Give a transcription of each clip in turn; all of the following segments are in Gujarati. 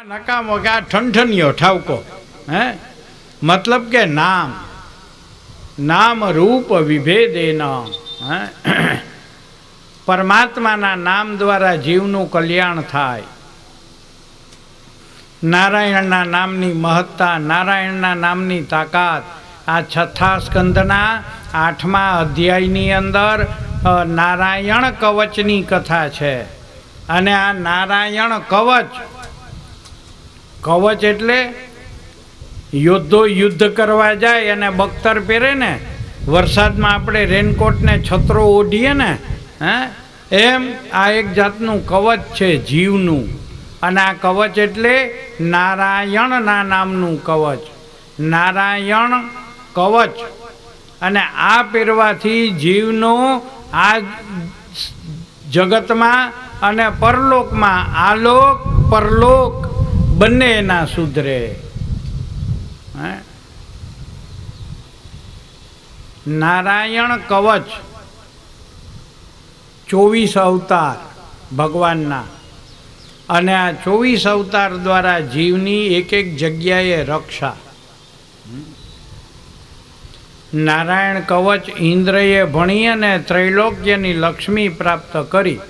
નકામો કે આ ઠંઠનિયો ઠાવકો હે મતલબ કે નામ રૂપ વિભેદેના પરમાત્માના નામ દ્વારા જીવનું કલ્યાણ થાય. નારાયણના નામની મહત્તા, નારાયણના નામની તાકાત. આ છઠ્ઠા સ્કંદના 8મા અધ્યાયની અંદર નારાયણ કવચની કથા છે. અને આ નારાયણ કવચ એટલે યોદ્ધો યુદ્ધ કરવા જાય અને બખ્તર પહેરે ને, વરસાદમાં આપણે રેનકોટ ને છત્રો ઓઢીએ ને, એમ આ એક જાતનું કવચ છે જીવનું. અને આ કવચ એટલે નારાયણના નામનું કવચ, નારાયણ કવચ. અને આ પહેરવાથી જીવનો આ જગતમાં અને પરલોકમાં, આલોક પરલોક બંને એના સુધરે. નારાયણ કવચ 24 અવતાર ભગવાનના, અને આ 24 અવતાર દ્વારા જીવની એક એક જગ્યાએ રક્ષા. નારાયણ કવચ ઇન્દ્રએ ભણી અને ત્રૈલોક્યની લક્ષ્મી પ્રાપ્ત કરી.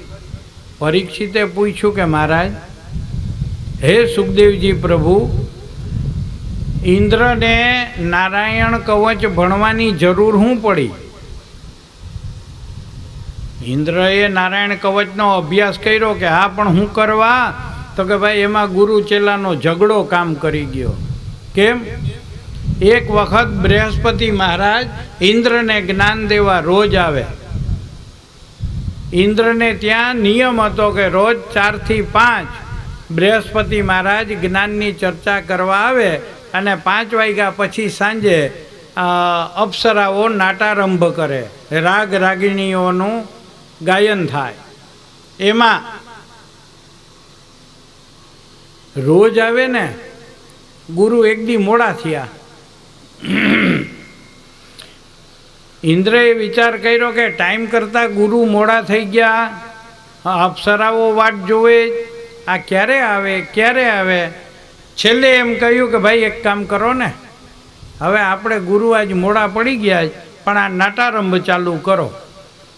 પરીક્ષિતે પૂછ્યું કે મહારાજ, હે સુખદેવજી પ્રભુ, ઇન્દ્રને નારાયણ કવચ ભણવાની જરૂર શું પડી? ઇન્દ્રએ નારાયણ કવચનો અભ્યાસ કર્યો કે હા, પણ શું કરવા? તો કે ભાઈ એમાં ગુરુ ચેલાનો ઝઘડો કામ કરી ગયો. કેમ? એક વખત બૃહસ્પતિ મહારાજ ઇન્દ્રને જ્ઞાન દેવા રોજ આવે. ઇન્દ્રને ત્યાં નિયમ હતો કે રોજ 4 થી 5 બૃહસ્પતિ મહારાજ જ્ઞાનની ચર્ચા કરવા આવે, અને 5 વાગ્યા પછી સાંજે અપ્સરાઓ નાટારંભ કરે, રાગ રાગિણીઓનું ગાયન થાય. એમાં રોજ આવે ને, ગુરુ એક દી મોડા થયા. ઇન્દ્રએ વિચાર કર્યો કે ટાઈમ કરતાં ગુરુ મોડા થઈ ગયા, અપ્સરાઓ વાટ જોવે, આ ક્યારે આવે ક્યારે આવે. છેલ્લે એમ કહ્યું કે ભાઈ એક કામ કરો ને, હવે આપણે ગુરુ આજ મોડા પડી ગયા, પણ આ નાટારંભ ચાલુ કરો.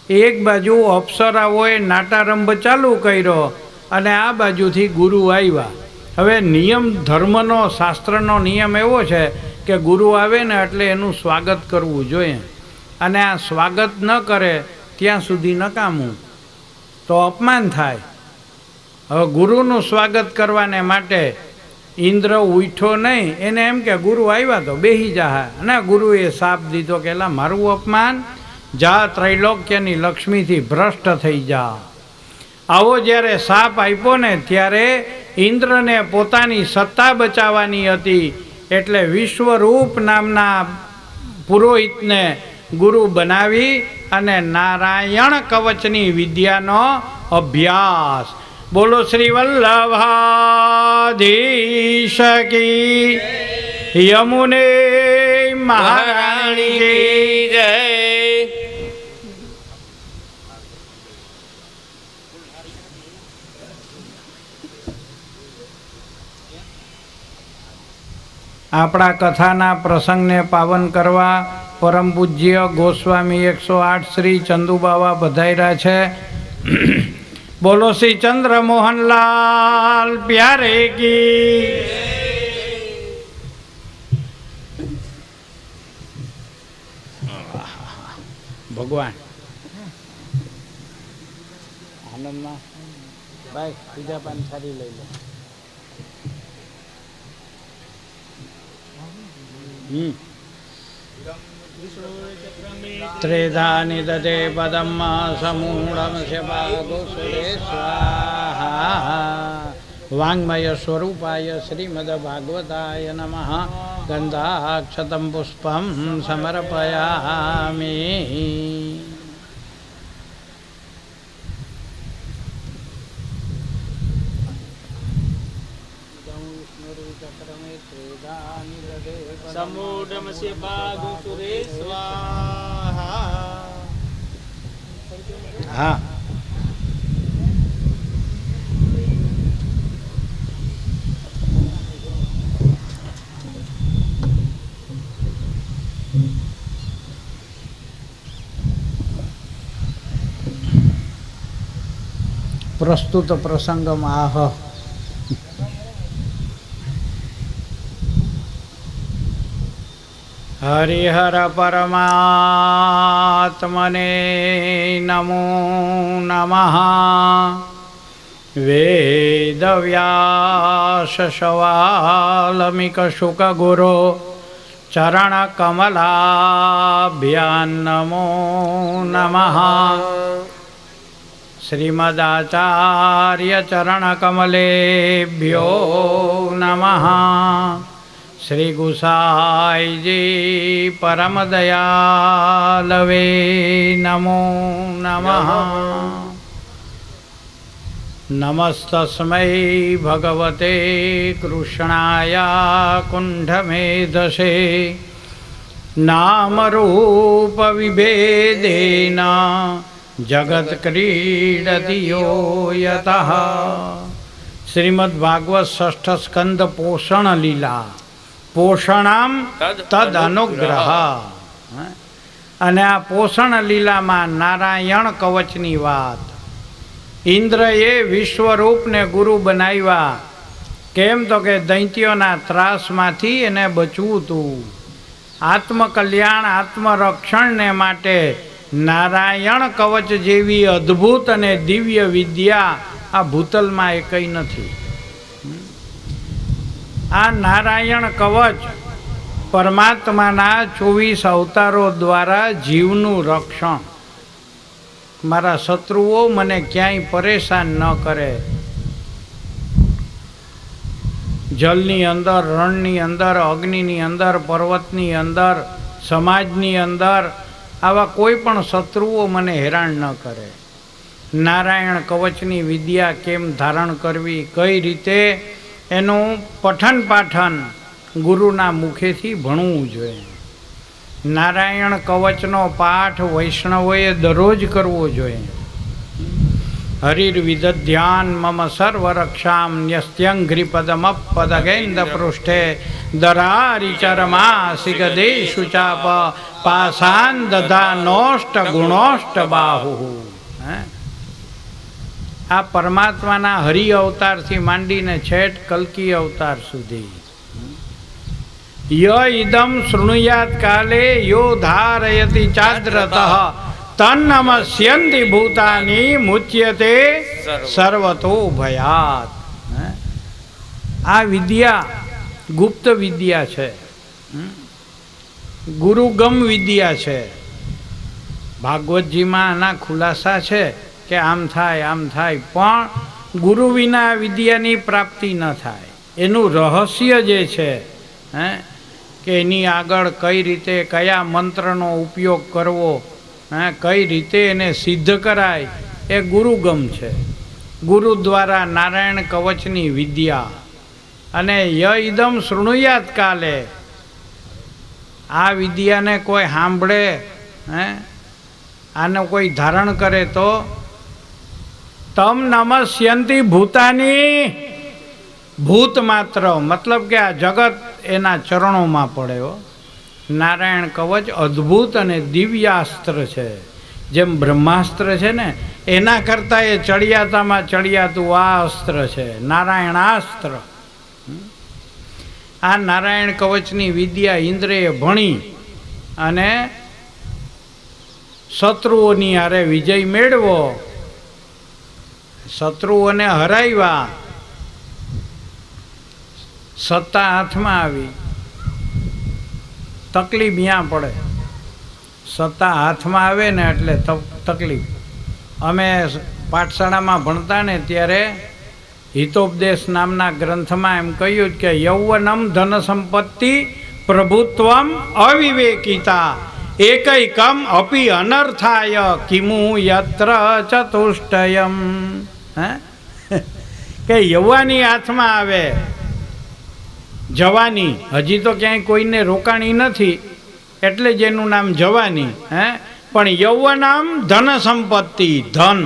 એક બાજુ અપ્સરાઓએ નાટારંભ ચાલુ કર્યો અને આ બાજુથી ગુરુ આવ્યા. હવે નિયમ ધર્મનો, શાસ્ત્રનો નિયમ એવો છે કે ગુરુ આવે ને એટલે એનું સ્વાગત કરવું જોઈએ, અને આ સ્વાગત ન કરે ત્યાં સુધી નકામું, તો અપમાન થાય. હવે ગુરુનું સ્વાગત કરવાને માટે ઇન્દ્ર ઉઠ્યો નહીં, એને એમ કે ગુરુ આવ્યા તો બેસી જા. અને ગુરુએ શાપ દીધો કે એલા મારું અપમાન, જા ત્રૈલોક્યની લક્ષ્મીથી ભ્રષ્ટ થઈ જા. આવો જ્યારે શાપ આપ્યો ને, ત્યારે ઇન્દ્રને પોતાની સત્તા બચાવવાની હતી, એટલે વિશ્વરૂપ નામના પુરોહિતને ગુરુ બનાવી અને નારાયણ કવચની વિદ્યાનો અભ્યાસ. બોલો શ્રી વલ્લભાધીશ કી, યમુને મહારાણી કી જય. આપણા કથાના પ્રસંગને પાવન કરવા પરમ પૂજ્ય ગોસ્વામી 108 શ્રી ચંદુબાવા પધાર્યા છે. બોલો શ્રી ચંદ્રમોહનલાલ પ્યારે કી. ભગવાન આનંદમાં ભાઈ બીજા પાન સારી લઈ લો. ત્રેધાની દદે પદમ સમૂઢમ શબાગોસુરે સ્વાહા. વાંગ્મય સ્વરૂપાય શ્રીમદ ભાગવતાય નમઃ. ગંધાક્ષતમ પુષ્પમ સમર્પયામિ. સમૂઢમસ્ય ભાગોસુરે સ્વાહા. હા, પ્રસ્તુત પ્રસંગમાં આહ હરિહર પરમાત્મને નમો નમઃ વેદવ્યાસ શવાલ્મીક શુક ગુરો ચરણ કમલાભ્યાન નમો નમઃ શ્રીમદાચાર્ય ચરણ કમલેભ્યો નમઃ શ્રી ગુસાઈજી પરમ દયાલવે નમો નમઃ નમસ્તસ્મૈ ભગવતે કૃષ્ણાય કુંઠમેધસે નામરૂપ વિભેદેન જગત ક્રીડતિ યો યતઃ શ્રીમદ ભાગવત ષષ્ઠ સ્કંદ પોષણ લીલા પોષણામ તદ અનુગ્રહ અને આ પોષણ લીલામાં નારાયણ કવચની વાત. ઇન્દ્રએ વિશ્વરૂપને ગુરુ બનાવ્યા કેમ તો કે દૈત્યોના ત્રાસમાંથી એને બચવું હતું. આત્મકલ્યાણ આત્મરક્ષણને માટે નારાયણ કવચ જેવી અદ્ભુત અને દિવ્ય વિદ્યા આ ભૂતલમાં એકઈ નથી. આ નારાયણ કવચ પરમાત્માના 24 અવતારો દ્વારા જીવનું રક્ષણ. મારા શત્રુઓ મને ક્યાંય પરેશાન ન કરે. જલની અંદર, રણની અંદર, અગ્નિની અંદર, પર્વતની અંદર, સમાજની અંદર આવા કોઈ પણ શત્રુઓ મને હેરાન ન કરે. નારાયણ કવચની વિદ્યા કેમ ધારણ કરવી, કઈ રીતે એનું પઠન પાઠન ગુરુના મુખેથી ભણવું જોઈએ. નારાયણ કવચનો પાઠ વૈષ્ણવોએ દરરોજ કરવો જોઈએ. હરિર્વિદધ્યાન મમ સર્વરક્ષામ ન્યસ્ત્યંઘ્રિપદમપદગેન્દ્ર પૃષ્ઠે દરારિચરમાસિગદેશુ ચાપ પાસાન દધા નોષ્ટ ગુણોષ્ટ બાહુ. આ પરમાત્માના હરિ અવતારથી માંડીને છેટ કલ્કી અવતાર સુધી ય ઇદમ શૃણુયાત કાલે યો ધારયતિ ચાદ્રતઃ તન્નમસ્યન્તિ ભૂતાની મુચ્યતે સર્વતો ભયાત. આ વિદ્યા ગુપ્ત વિદ્યા છે, ગુરુગમ વિદ્યા છે. ભાગવતજીમાં આના ખુલાસા છે કે આમ થાય આમ થાય, પણ ગુરુ વિના વિદ્યાની પ્રાપ્તિ ન થાય. એનું રહસ્ય જે છે કે એની આગળ કઈ રીતે કયા મંત્રનો ઉપયોગ કરવો, કઈ રીતે એને સિદ્ધ કરાય, એ ગુરુગમ છે. ગુરુ દ્વારા નારાયણ કવચની વિદ્યા. અને ય ઇદમ શૃણુયાત કાલે, આ વિદ્યાને કોઈ સાંભળે, આને કોઈ ધારણ કરે તો તમ નમસ્યંતિ ભૂતાની, ભૂત માત્ર મતલબ કે આ જગત એના ચરણોમાં પડ્યો. નારાયણ કવચ અદ્ભુત અને દિવ્યાસ્ત્ર છે. જેમ બ્રહ્માસ્ત્ર છે ને, એના કરતાં એ ચડિયાતામાં ચડિયાતું આ અસ્ત્ર છે, નારાયણાસ્ત્ર. આ નારાયણ કવચની વિદ્યા ઇન્દ્રએ ભણી અને શત્રુઓની હારે વિજય મેળવો, શત્રુઓને હરાવ્યા, સત્તા હાથમાં આવી. તકલીફ ત્યાં પડે, સત્તા હાથમાં આવે ને એટલે તકલીફ. અમે પાઠશાળામાં ભણતા ને ત્યારે હિતોપદેશ નામના ગ્રંથમાં એમ કહ્યું કે યૌવનમ ધન સંપત્તિ પ્રભુત્વમ અવિવેકિતા એકૈકમ અપી અનર્થાય કિમુ યત્ર ચતુષ્ટયમ. કે યૌવાની હાથમાં આવે, જવાની હજી તો ક્યાંય કોઈને રોકાણી નથી એટલે જ એનું નામ જવાની. પણ યૌવનમ ધન સંપત્તિ, ધન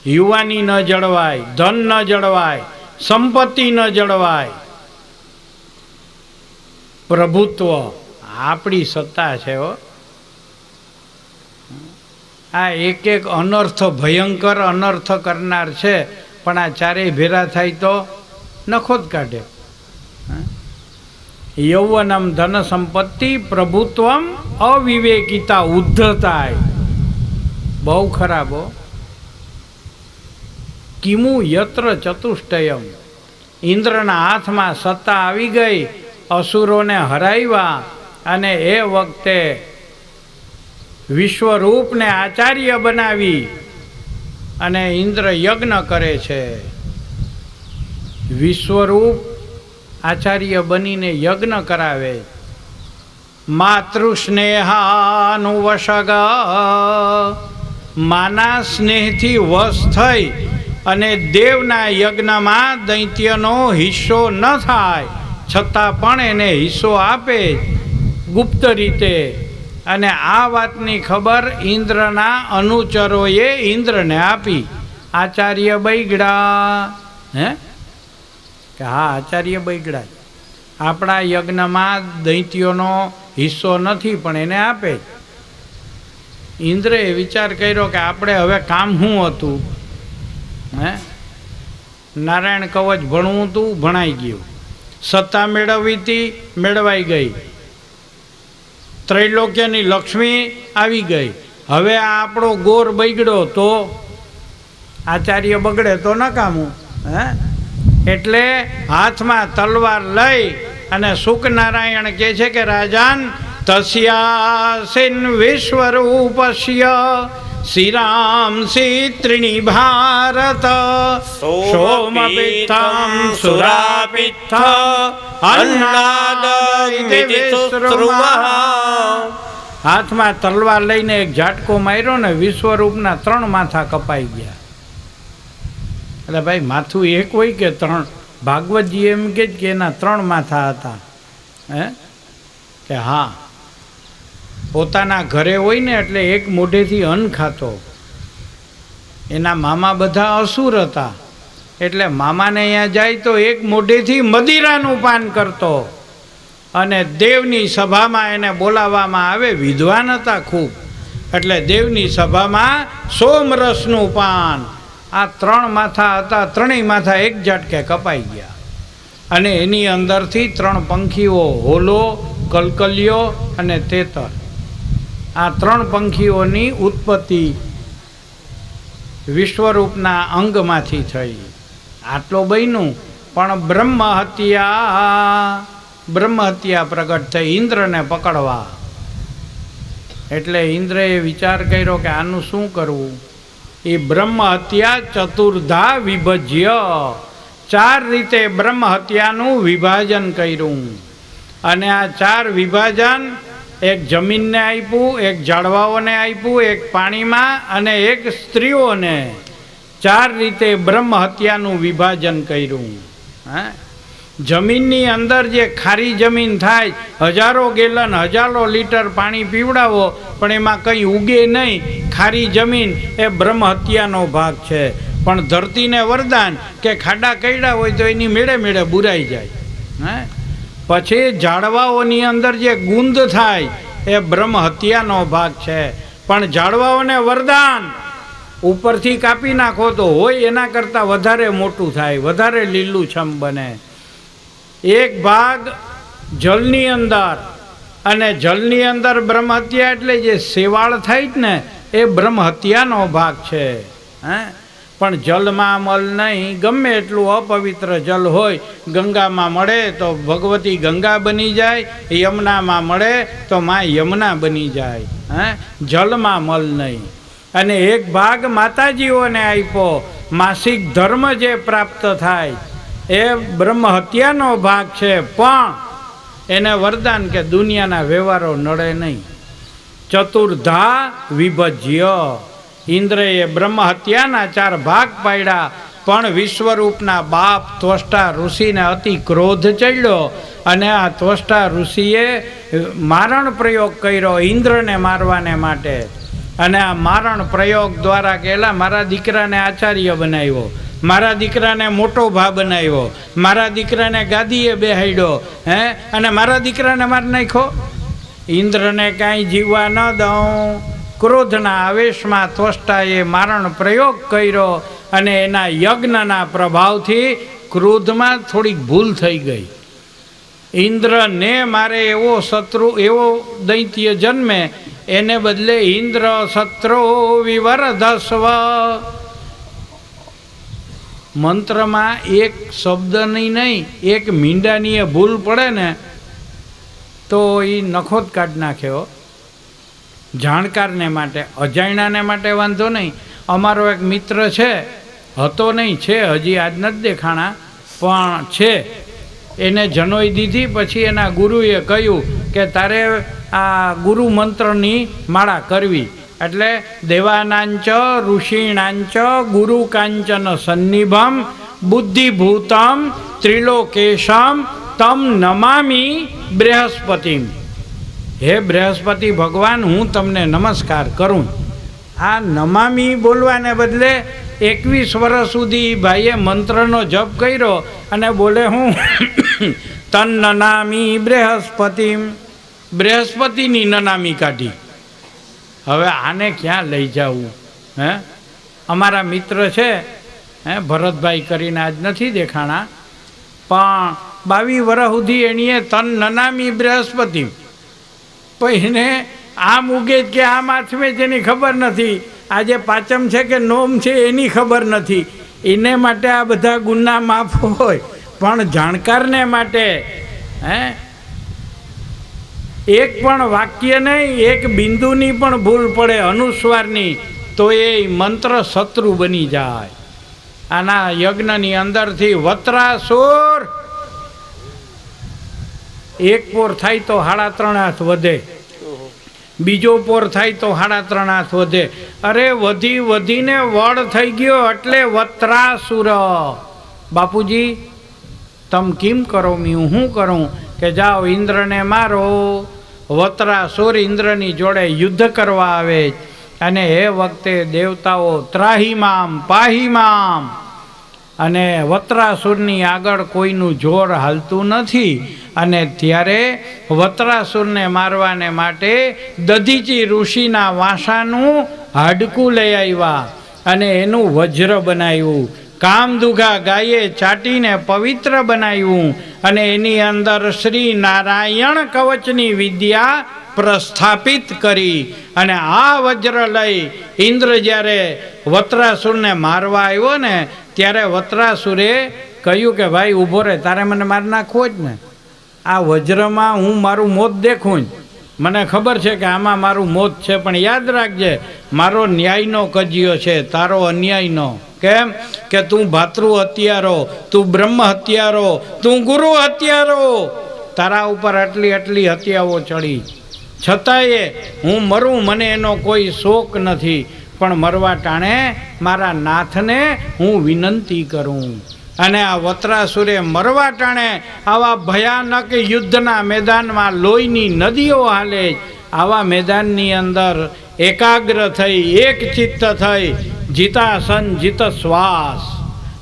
યુવાની ન જળવાય, ધન ન જળવાય, સંપત્તિ ન જળવાય. પ્રભુત્વ આપણી સત્તા છે હો. આ એક એક અનર્થ, ભયંકર અનર્થ કરનાર છે, પણ આ ચારેય ભેરા થાય તો નખો જ કાઢે. યૌવનમ ધન સંપત્તિ પ્રભુત્વમ અવિવેકિતા ઉદ્ધતાય. બહુ ખરાબ હો. કિમુ યત્ર ચતુષ્ટયમ. ઇન્દ્રના હાથમાં સત્તા આવી ગઈ, અસુરોને હરાવ્યા, અને એ વખતે વિશ્વરૂપને આચાર્ય બનાવી અને ઇન્દ્ર યજ્ઞ કરે છે. વિશ્વરૂપ આચાર્ય બનીને યજ્ઞ કરાવે. માતૃસ્નેહાનુવશગ. માના સ્નેહથી વશ થઈ અને દેવના યજ્ઞમાં દૈત્યનો હિસ્સો ન થાય છતાં પણ એને હિસ્સો આપે ગુપ્ત રીતે. અને આ વાતની ખબર ઇન્દ્રના અનુચરોએ ઇન્દ્રને આપી. આચાર્ય બૈગડા. હે કે હા, આચાર્ય બૈગડા, આપણા યજ્ઞમાં દૈત્યોનો હિસ્સો નથી પણ એને આપે. ઇન્દ્રએ વિચાર કર્યો કે આપણે હવે કામ શું હતું? હે, નારાયણ કવચ ભણવું હતું, ભણાઈ ગયું. સત્તા મેળવવી હતી, મેળવાઈ ગઈ. ત્રૈલોક્યની લક્ષ્મી આવી ગઈ. હવે આ આપણો ગોર બગડ્યો તો આચાર્ય બગડે તો નકામું. હે, એટલે હાથમાં તલવાર લઈ અને શુકનારાયણ કહે છે કે રાજન તસ્યાસિન વિશ્વરૂપસ્ય શ્રીરામસી ત્રીણી ભારત સોમપિત્થમ સુરાપિત્થ અન્નાદ હાથમાં તલવાર લઈને એક ઝાટકો માર્યો ને વિશ્વરૂપના 3 માથા કપાઈ ગયા. એટલે ભાઈ માથું એક હોય કે 3? ભાગવતજી એમ કે એના 3 માથા હતા. હે કે હા, પોતાના ઘરે હોય ને એટલે એક મોઢેથી અન્ન ખાતો. એના મામા બધા અસુર હતા એટલે મામાને અહીંયા જાય તો એક મોઢેથી મદિરાનું પાન કરતો. અને દેવની સભામાં એને બોલાવવામાં આવે. વિદ્વાન હતા ખૂબ, એટલે દેવની સભામાં સોમરસનું પાન. આ 3 માથા હતા, 3 માથા એક ઝટકે કપાઈ ગયા. અને એની અંદરથી 3 પંખીઓ, હોલો, કલકલિયો અને તેતર, આ 3 પંખીઓની ઉત્પત્તિ વિશ્વરૂપના અંગમાંથી થઈ. આટલો બન્યું, પણ બ્રહ્મ હત્યા પ્રગટ થઈ ઇન્દ્રને પકડવા. એટલે ઇન્દ્રએ વિચાર કર્યો કે આનું શું કરવું. એ બ્રહ્મ હત્યા ચતુર્ધા વિભજ્ય, 4 રીતે બ્રહ્મ હત્યાનું વિભાજન કર્યું. અને આ 4 વિભાજન, એક જમીનને આપ્યું, એક ઝાડવાઓને આપ્યું, એક પાણીમાં અને એક સ્ત્રીઓને. 4 રીતે બ્રહ્મ હત્યાનું વિભાજન કર્યું. હા, જમીનની અંદર જે ખારી જમીન થાય, 1000 ગેલન 1000 લીટર પાણી પીવડાવો પણ એમાં કંઈ ઉગે નહીં, ખારી જમીન, એ બ્રહ્મ હત્યાનો ભાગ છે. પણ ધરતીને વરદાન કે ખાડા કયડા હોય તો એની મેળે મેળે બુરાઈ જાય. હે, પછી ઝાડવાઓની અંદર જે ગુંદ થાય એ બ્રહ્મ હત્યાનો ભાગ છે. પણ ઝાડવાઓને વરદાન, ઉપરથી કાપી નાખો તો હોય એના કરતાં વધારે મોટું થાય, વધારે લીલુંછમ બને. એક ભાગ જલની અંદર, અને જલની અંદર બ્રહ્મ હત્યા એટલે જે શેવાળ થાય જ ને એ બ્રહ્મ હત્યાનો ભાગ છે. હે, પણ જલમાં મલ નહીં, ગમે એટલું અપવિત્ર જલ હોય, ગંગામાં મળે તો ભગવતી ગંગા બની જાય, યમુનામાં મળે તો માં યમુના બની જાય. હે, જલમાં મલ નહીં. અને એક ભાગ માતાજીઓને આપ્યો, માસિક ધર્મ જે પ્રાપ્ત થાય એ બ્રહ્મ હત્યાનો ભાગ છે. પણ એને વરદાન કે દુનિયાના વ્યવહારો નડે નહીં. ચતુર્ધા વિભજ્ય. ઇન્દ્રએ બ્રહ્મ હત્યાના 4 ભાગ પાડ્યા. પણ વિશ્વરૂપના બાપ ત્વષ્ટા ઋષિને અતિ ક્રોધ ચડ્યો અને આ ત્વષ્ટા ઋષિએ મારણ પ્રયોગ કર્યો ઇન્દ્રને મારવાને માટે. અને આ મારણ પ્રયોગ દ્વારા કહેલા મારા દીકરાને આચાર્ય બનાવ્યો, મારા દીકરાને મોટો ભા બનાવ્યો, મારા દીકરાને ગાદીએ બેહાડ્યો. હે, અને મારા દીકરાને મારી નાખ્યો. ઇન્દ્રને કાંઈ જીવવા ન દઉં, ક્રોધના આવેશમાં ત્વષ્ટાએ મારણ પ્રયોગ કર્યો અને એના યજ્ઞના પ્રભાવથી ક્રોધમાં થોડીક ભૂલ થઈ ગઈ. ઇન્દ્રને મારે એવો શત્રુ એવો દૈત્ય જન્મે, એને બદલે ઇન્દ્ર શત્રો વિવરધસ્વ. મંત્રમાં એક શબ્દની નહીં, એક મીંડાની એ ભૂલ પડે ને તો એ નખોદ કાઢ નાખ્યો. જાણકારને માટે, અજાણ્યાને માટે વાંધો નહીં. અમારો એક મિત્ર છે, હતો નહીં, છે હજી, આજ નથી દેખાણા, પણ છે. એને જનોઈ દીધી, પછી એના ગુરુએ કહ્યું કે તારે આ ગુરુ મંત્રની માળા કરવી. એટલે દેવાનાંચ ઋષિણાંચ ગુરુ કાંચન સન્નિભમ બુદ્ધિભૂતમ ત્રિલોકેશમ તમ નમામી બૃહસ્પતિમ. હે બૃહસ્પતિ ભગવાન, હું તમને નમસ્કાર કરું. આ નમામી બોલવાને બદલે 21 વર્ષ સુધી ભાઈએ મંત્રનો જપ કર્યો અને બોલે હું તન નનામી બૃહસ્પતિમ. બૃહસ્પતિની નનામી કાઢી. હવે આને ક્યાં લઈ જવું? હે, અમારા મિત્ર છે, હે ભરતભાઈ કરીને, આજ નથી દેખાણા, પણ 22 વર્ષ સુધી એણીએ તન નનામી બૃહસ્પતિ. પણ એને આમ ઉગે કે આમ આથમે જેની ખબર નથી, આજે પાંચમ છે કે નોમ છે એની ખબર નથી. એને માટે આ બધા ગુના માફ હોય, પણ જાણકારને માટે હે એક પણ વાક્ય નહીં, એક બિંદુની પણ ભૂલ પડે અનુસ્વારની, તો એ મંત્ર શત્રુ બની જાય. આના યજ્ઞની અંદરથી વત્રાસુર એક પોર થાય તો 3.5 હાથ વધે, બીજો પોર થાય તો 3.5 હાથ વધે. અરે વધી વધીને વડ થઈ ગયો એટલે વત્રાસુર. બાપુજી તમ કેમ કરો, હું શું કરું? કે જાઓ ઇન્દ્રને મારો. વત્રાસુર ઇન્દ્રની જોડે યુદ્ધ કરવા આવે, અને એ વખતે દેવતાઓ ત્રાહીમામ પાહીમામ, અને વત્રાસુરની આગળ કોઈનું જોર હાલતું નથી. અને ત્યારે વત્રાસુરને મારવાને માટે દધીચી ઋષિના વાંસાનું હાડકું લઈ આવ્યા અને એનું વજ્ર બનાવ્યું. કામદુઘા ગાયે ચાટીને પવિત્ર બનાવ્યું અને એની અંદર શ્રી નારાયણ કવચની વિદ્યા પ્રસ્થાપિત કરી. અને આ વજ્ર લઈ ઇન્દ્ર જ્યારે વત્રાસુરને મારવા આવ્યો ને, ત્યારે વત્રાસુરે કહ્યું કે ભાઈ ઊભો રહે, તારે મને મારી નાખવો જ ને. આ વજ્રમાં હું મારું મોત દેખું જ, મને ખબર છે કે આમાં મારું મોત છે, પણ યાદ રાખજે મારો ન્યાયનો કજિયો છે, તારો અન્યાયનો. કેમ કે તું ભાતૃ હત્યારો, તું બ્રહ્મ હત્યારો, તું ગુરુ હત્યારો, તારા ઉપર આટલી હત્યાઓ ચડી. છતાંય હું મરું, મને એનો કોઈ શોક નથી, પણ મરવા ટાણે મારા નાથને હું વિનંતી કરું. અને આ વત્રાસુરે મરવા ટાણે આવા ભયાનક યુદ્ધના મેદાનમાં લોહીની નદીઓ હાલે, આવા મેદાનની અંદર એકાગ્ર થઈ, એક ચિત્ત થઈ, જીતાસન જીત શ્વાસ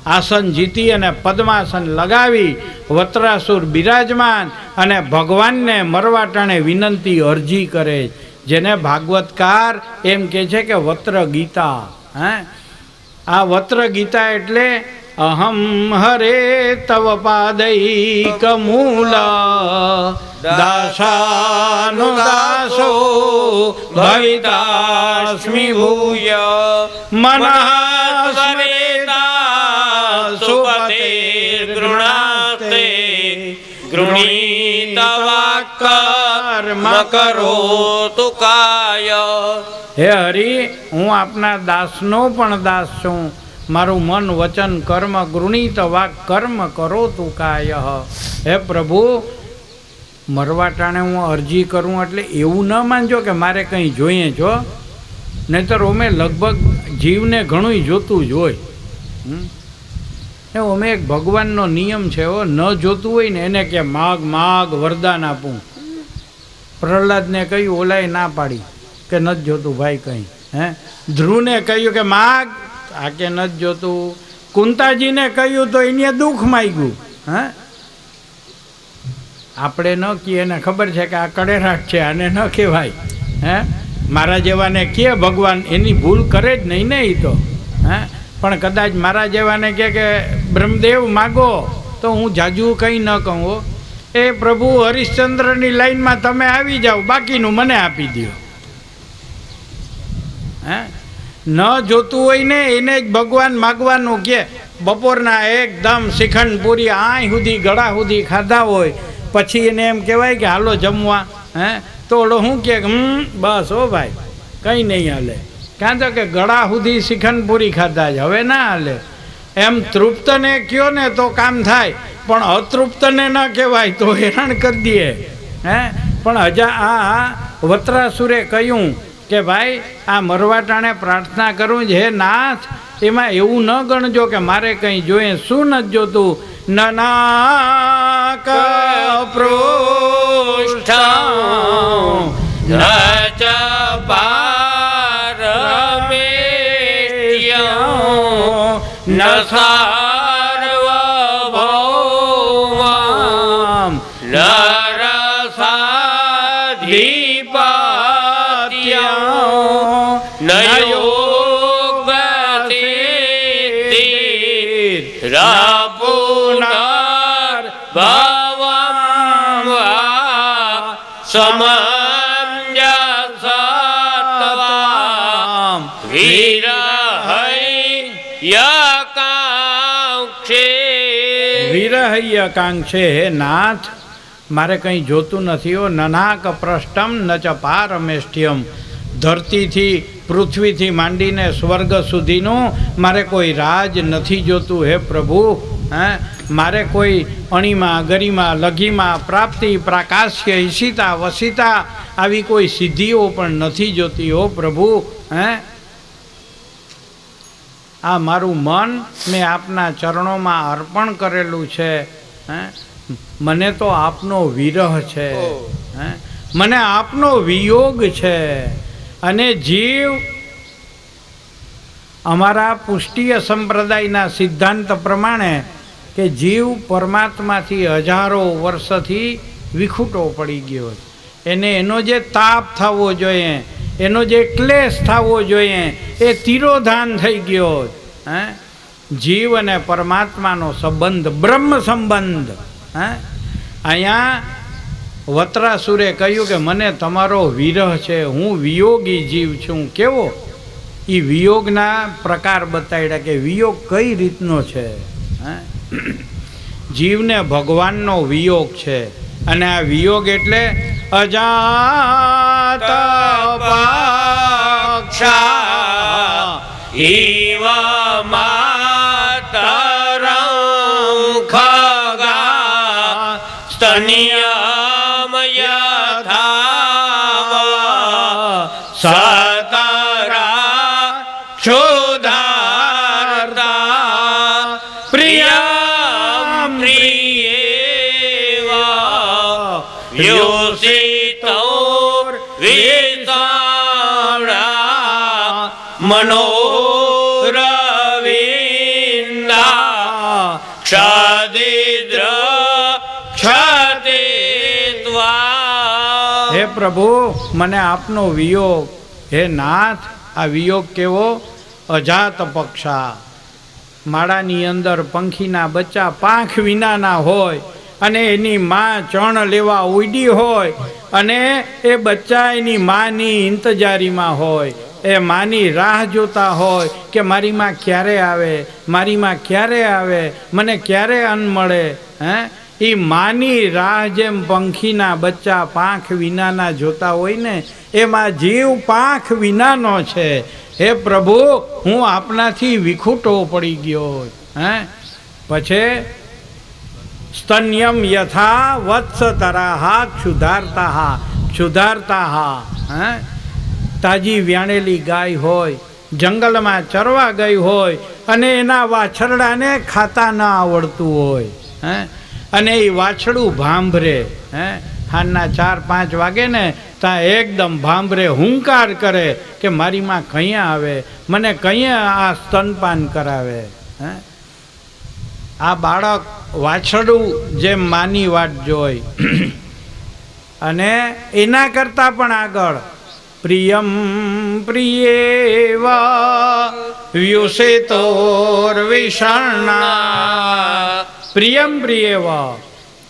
આસન જીતી અને પદ્માસન લગાવી વત્રાસુર બિરાજમાન અને ભગવાનને મરવા ટાણે વિનંતી અરજી કરે, જેને ભાગવતકાર એમ કહે છે કે વત્ર ગીતા. હે, આ વત્ર ગીતા એટલે અહમ હરે તવ પાદૈક મૂલ દાસાનો દાસો ભવિતાસ્મિ ભૂય મનઃ સ્મરેતા સુપતે ગૃણાતે ગૃણીતવા કર્મ કરોતુ કાય. હે હરિ, હું આપના દાસનો પણ દાસ છું. મારું મન વચન કર્મ ગૃણીત વાક કર્મ કરો તું કાય. હે પ્રભુ, મરવા ટાણે હું અરજી કરું એટલે એવું ન માનજો કે મારે કંઈ જોઈએ છો, નહીંતર અમે લગભગ જીવને ઘણું જોતું જ હોય. અમે એક ભગવાનનો નિયમ છે, ન જોતું હોય ને એને કે માગ માગ વરદાન આપું. પ્રહલાદને કહ્યું, ઓલાએ ના પાડી કે નથી જોતું ભાઈ કંઈ. હે, ધ્રુવને કહ્યું કે માગ, આ કે નથી જોતું. કુંતાજીને કહ્યું તો એને દુઃખ માગ્યું. હે, આપણે ન કહીએ, એને ખબર છે કે આ કડેરાટ છે, આને ન કહેવાય. હે, મારા જેવાને કે ભગવાન એની ભૂલ કરે જ નહીં ને એ તો. હા, પણ કદાચ મારા જેવાને કે બ્રહ્મદેવ માગો તો હું જાજુ કંઈ ન કહું. એ પ્રભુ હરિશ્ચંદ્રની લાઈનમાં તમે આવી જાઓ, બાકીનું મને આપી દો. હા, ન જોતું હોય ને એને જ ભગવાન માગવાનું કે બપોરના એકદમ શ્રીખંડ પૂરી આય સુધી ગળા સુધી ખાધા હોય પછી એને એમ કહેવાય કે હાલો જમવા. હે તો ઓલો શું કે બસ હો ભાઈ કંઈ નહીં હાલે. કાં તો કે ગળા સુધી શ્રીખંડ પૂરી ખાધા જ હવે ના હાલે. એમ તૃપ્તને કયો ને તો કામ થાય, પણ અતૃપ્તને ન કહેવાય તો હેરાન કરી દે. હે પણ આ વત્રાસુરે કહ્યું કે ભાઈ આ મરવાટાણે પ્રાર્થના કરું હે નાથ, એમાં એવું ન ગણજો કે મારે કંઈ જોઈએ. શું નથી જોતું? નનાક પૃષ્ઠ ન સાર્વભૌમં નરસાધિપત્યં ન યોગસિદ્ધિરપુનર્ભવં સમંજસત્વં વિરહ્યકાંક્ષે. હે નાથ, મારે કંઈ જોતું નથી હો. નનાક પૃષ્ઠમ ન ચ પારમેષ્ઠ્યમ. ધરતીથી પૃથ્વીથી માંડીને સ્વર્ગ સુધીનું મારે કોઈ રાજ નથી જોતું. હે પ્રભુ, હે મારે કોઈ અણીમાં ગરિમા લઘીમાં પ્રાપ્તિ પ્રાકાશ્ય ઈશિતા વસિતા આવી કોઈ સિદ્ધિઓ પણ નથી જોતી. હો પ્રભુ, હે આ મારું મન મેં આપના ચરણોમાં અર્પણ કરેલું છે. હે મને તો આપનો વિરહ છે. હે મને આપનો વિયોગ છે. અને જીવ અમારા પુષ્ટિય સંપ્રદાયના સિદ્ધાંત પ્રમાણે કે જીવ પરમાત્માથી હજારો વર્ષથી વિખૂટો પડી ગયો. એને એનો જે તાપ થવો જોઈએ, એનો જે ક્લેશ થવો જોઈએ એ તિરોધાન થઈ ગયો. હે જીવ અને પરમાત્માનો સંબંધ બ્રહ્મ સંબંધ. હે અહીંયા વત્રાસુરે કહ્યું કે મને તમારો વિરહ છે, હું વિયોગી જીવ છું. કેવો? એ વિયોગના પ્રકાર બતાવ્યા કે વિયોગ કઈ રીતનો છે. હે જીવને ભગવાનનો વિયોગ છે. અને આ વિયોગ એટલે અજાત પક્ષા ઇવ માતરં ખગા સ્તન્યમ યથા સતરા ક્ષુધાર્તા પ્રિયં પ્રિયેવા યોષિતૌર વિસાણા મનોરવિંદા ક્ષદિદ્ર ક્ષતિત્વા. હે પ્રભુ, મને આપનો વિયોગ. હે નાથ, આ વિયોગ કેવો? અજાત પક્ષા. માળાની અંદર પંખીના બચ્ચા પાંખ વિનાના હોય અને એની માં ચણ લેવા ઉડી હોય અને એ બચ્ચા એની માની ઇંતજારીમાં હોય, એ માની રાહ જોતા હોય કે મારી માં ક્યારે આવે, મારી માં ક્યારે આવે, મને ક્યારે અન્ન મળે. હે એ માની રાહ જેમ પંખીના બચ્ચા પાંખ વિનાના જોતા હોય ને, એમાં જીવ પાંખ વિનાનો છે. હે પ્રભુ, હું આપનાથી વિખૂટો પડી ગયો. હે પછી સ્તન્યમ યથા વત્સતરાહા ક્ષુધાર્તા ક્ષુધાર્તા. હે તાજી વ્યાણેલી ગાય હોય, જંગલમાં ચરવા ગઈ હોય અને એના વાછરડાને ખાતા ન આવડતું હોય. હે અને એ વાછડું ભાંભરે. હે સાંજના 4-5 વાગે ને ત્યાં એકદમ ભાંભરે હુંકાર કરે કે મારી માં કઅહીંયા આવે, મને કઅહીંયા આ સ્તનપાન કરાવે. હે આ બાળક વાછડું જેમ માની વાટ જોઈ અને એના કરતાં પણ આગળ પ્રિયમ પ્રિયેવા વ્યુષિતોર્વિષણ્ણા. પ્રિયમ પ્રિયેવા,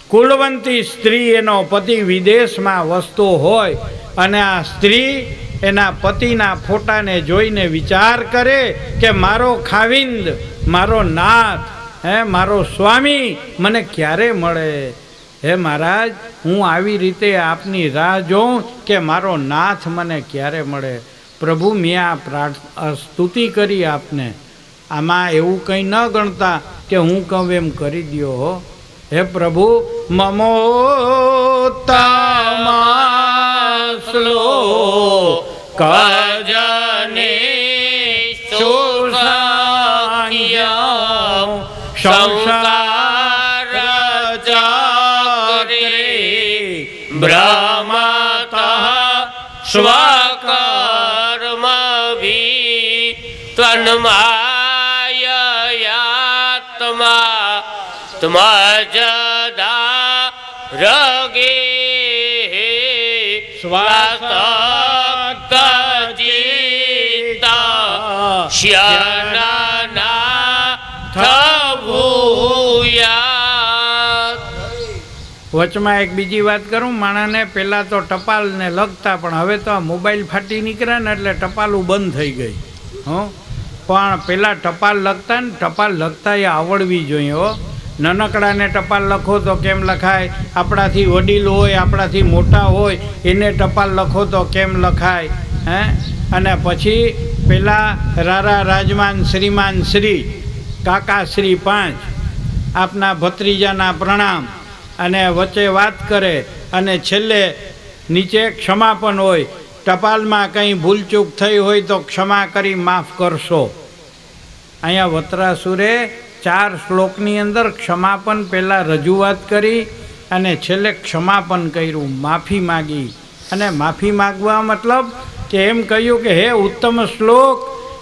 કુળવંતી સ્ત્રી એનો પતિ વિદેશમાં વસતો હોય અને આ સ્ત્રી એના પતિના ફોટાને જોઈને વિચાર કરે કે મારો ખાવિંદ, મારો નાથ, મારો સ્વામી મને ક્યારે મળે. હે મહારાજ, હું આવી રીતે આપની રાહ જોઉં કે મારો નાથ મને ક્યારે મળે. પ્રભુ, મેં આ સ્તુતિ કરી આપને, આમાં એવું કંઈ ન ગણતા કે હું કહું એમ કરી દ્યો હો. હે પ્રભુ, મમોત્તમસ્લો કજને સુસાંગ્યં સંસાર ચક્રે ભ્રમતઃ સ્વકર્મભિ ત્વન્માયયાત્મા ત્મજદા રગે સ્વાસક્તચિત્તા શ્યનનાથ ભૂયાત. વચમાં એક બીજી વાત કરું. માણસને પહેલાં તો ટપાલને લખતા, પણ હવે તો આ મોબાઈલ ફાટી નીકળ્યા ને એટલે ટપાલું બંધ થઈ ગઈ. પણ પહેલાં ટપાલ લખતા ને, ટપાલ લખતા એ આવડવી જોઈએ હો. નાનકડાને ટપાલ લખો તો કેમ લખાય, આપણાથી વડીલ હોય, આપણાથી મોટા હોય એને ટપાલ લખો તો કેમ લખાય. અને પછી પેલા રારા રાજમાન શ્રીમાન શ્રી કાકા શ્રી 5 આપના ભત્રીજાના પ્રણામ, અને વચ્ચે વાત કરે, અને છેલ્લે નીચે ક્ષમાપન હોય. ટપાલમાં કંઈ ભૂલચૂક થઈ હોય તો ક્ષમા કરી માફ કરશો. અહીંયા વત્રાસુરે 4 શ્લોકની અંદર ક્ષમાપન પહેલાં રજૂઆત કરી અને છેલ્લે ક્ષમાપન કર્યું, માફી માગી. અને માફી માગવા મતલબ કે એમ કહ્યું કે હે ઉત્તમ શ્લોક,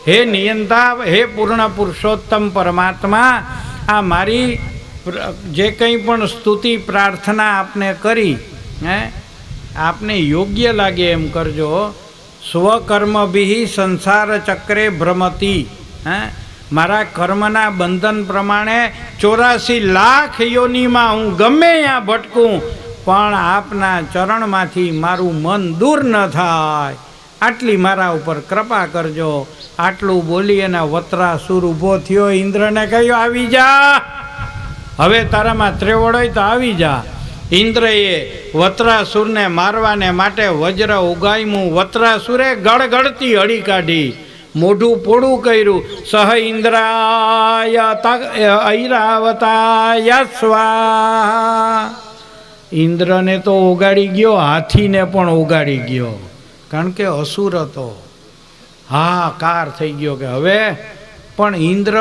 હે નિયંતા, હે પૂર્ણ પુરુષોત્તમ પરમાત્મા, આ મારી જે કંઈ પણ સ્તુતિ પ્રાર્થના આપને કરી, આપને યોગ્ય લાગે એમ કરજો. સ્વકર્મભિ સંસાર ચક્રે ભ્રમતી. મારા કર્મના બંધન પ્રમાણે 84 લાખ યોનિમાં હું ગમે ત્યાં ભટકું, પણ આપના ચરણમાંથી મારું મન દૂર ન થાય, આટલી મારા ઉપર કૃપા કરજો. આટલું બોલી અને વત્રાસુર ઊભો થયો. ઇન્દ્રને કહ્યું, આવી જા, હવે તારામાં ત્રેવડ હોય તો આવી જા. ઇન્દ્રએ વત્રાસુરને મારવાને માટે વજ્ર ઉગામ્યું. વત્રાસુરે ગળગળતી હળી કાઢી, મોઢું પોળું કર્યું. સહ ઇન્દ્રાય ઐરાવતાય સ્વાહા. ઇન્દ્રને તો ઓગાડી ગયો, હાથીને પણ ઓગાડી ગયો, કારણ કે અસુર હતો. હાહાકાર થઈ ગયો કે હવે પણ ઇન્દ્ર,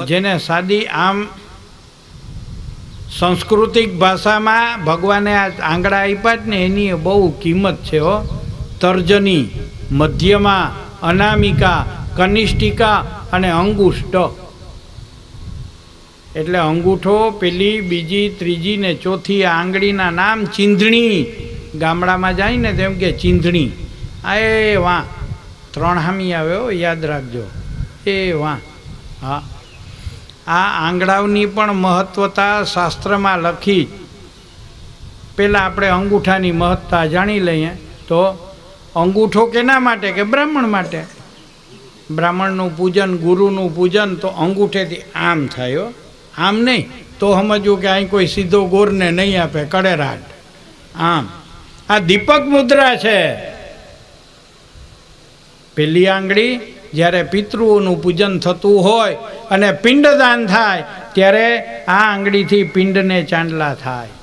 જેને સાદી આમ સાંસ્કૃતિક ભાષામાં ભગવાને આ આંગળા આપ્યા જ ને એની બહુ કિંમત છે હો. તર્જની, મધ્યમાં, અનામિકા, કનિષ્ઠિકા અને અંગુષ્ટ. એટલે અંગૂઠો, પેલી, બીજી, ત્રીજી ને ચોથી આંગળીના નામ ચીંધણી. ગામડામાં જાય ને તેમ કે ચીંધણી. આ એ વાં 3 હામી આવ્યો, યાદ રાખજો. એ વાં. હા, આ આંગળાઓની પણ મહત્વતા શાસ્ત્રમાં લખી. પહેલાં આપણે અંગૂઠાની મહત્તા જાણી લઈએ તો અંગૂઠો કેના માટે? કે બ્રાહ્મણ માટે. બ્રાહ્મણનું પૂજન, ગુરુનું પૂજન તો અંગૂઠેથી આમ થાય હો, આમ નહીં. તો સમજવું કે અહીં કોઈ સીધો ગોરને નહીં આપે, કડેરાટ આમ. આ દીપક મુદ્રા છે. પેલી આંગળી જ્યારે પિતૃઓનું પૂજન થતું હોય અને પિંડદાન થાય ત્યારે આ આંગળીથી પિંડને ચાંદલા થાય.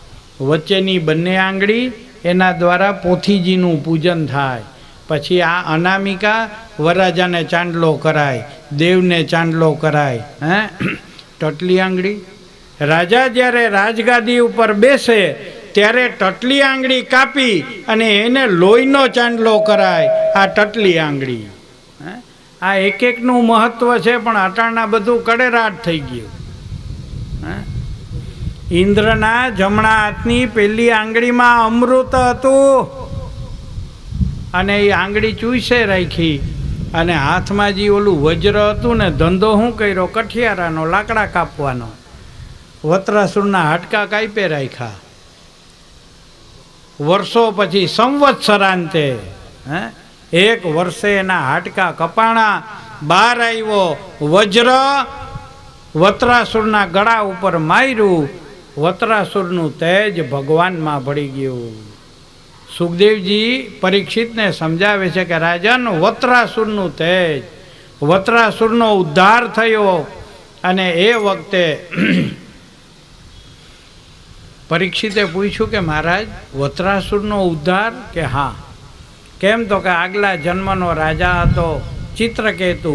વચ્ચેની બંને આંગળી એના દ્વારા પોથીજીનું પૂજન થાય. પછી આ અનામિકા વરરાજાને ચાંદલો કરાય, દેવને ચાંદલો કરાય. ટટલી આંગળી, રાજા જ્યારે રાજગાદી ઉપર બેસે ત્યારે ટટલી આંગળી કાપી અને એને લોહીનો ચાંદલો કરાય. આ ટટલી આંગળી. આ એક એકનું મહત્વ છે, પણ અટાણના બધું કડેરાટ થઈ ગયું. ઇન્દ્રના જમણા હાથની પેલી આંગળીમાં અમૃત હતું. અને એ આંગળી ચૂસે રાખી અને હાથમાં જે ઓલું વજ્ર હતું ને ધંધો શું કર્યો? કઠિયારાનો, લાકડા કાપવાનો. વત્રાસુરના હાડકા કાપે રાખ્યા. વર્ષો પછી સંવત્સરાંતે 1 વર્ષે એના હાડકા કપાણા. બહાર આવ્યો, વજ્ર વત્રાસુરના ગળા ઉપર માર્યું. વત્રાસુરનું તેજ ભગવાનમાં ભળી ગયું. સુખદેવજી પરીક્ષિતને સમજાવે છે કે રાજન, વત્રાસુરનું તેજ, વત્રાસુરનો ઉદ્ધાર થયો. અને એ વખતે પરીક્ષિતે પૂછ્યું કે મહારાજ, વત્રાસુરનો ઉદ્ધાર? કે હા. કેમ? તો કે આગલા જન્મનો રાજા હતો ચિત્રકેતુ.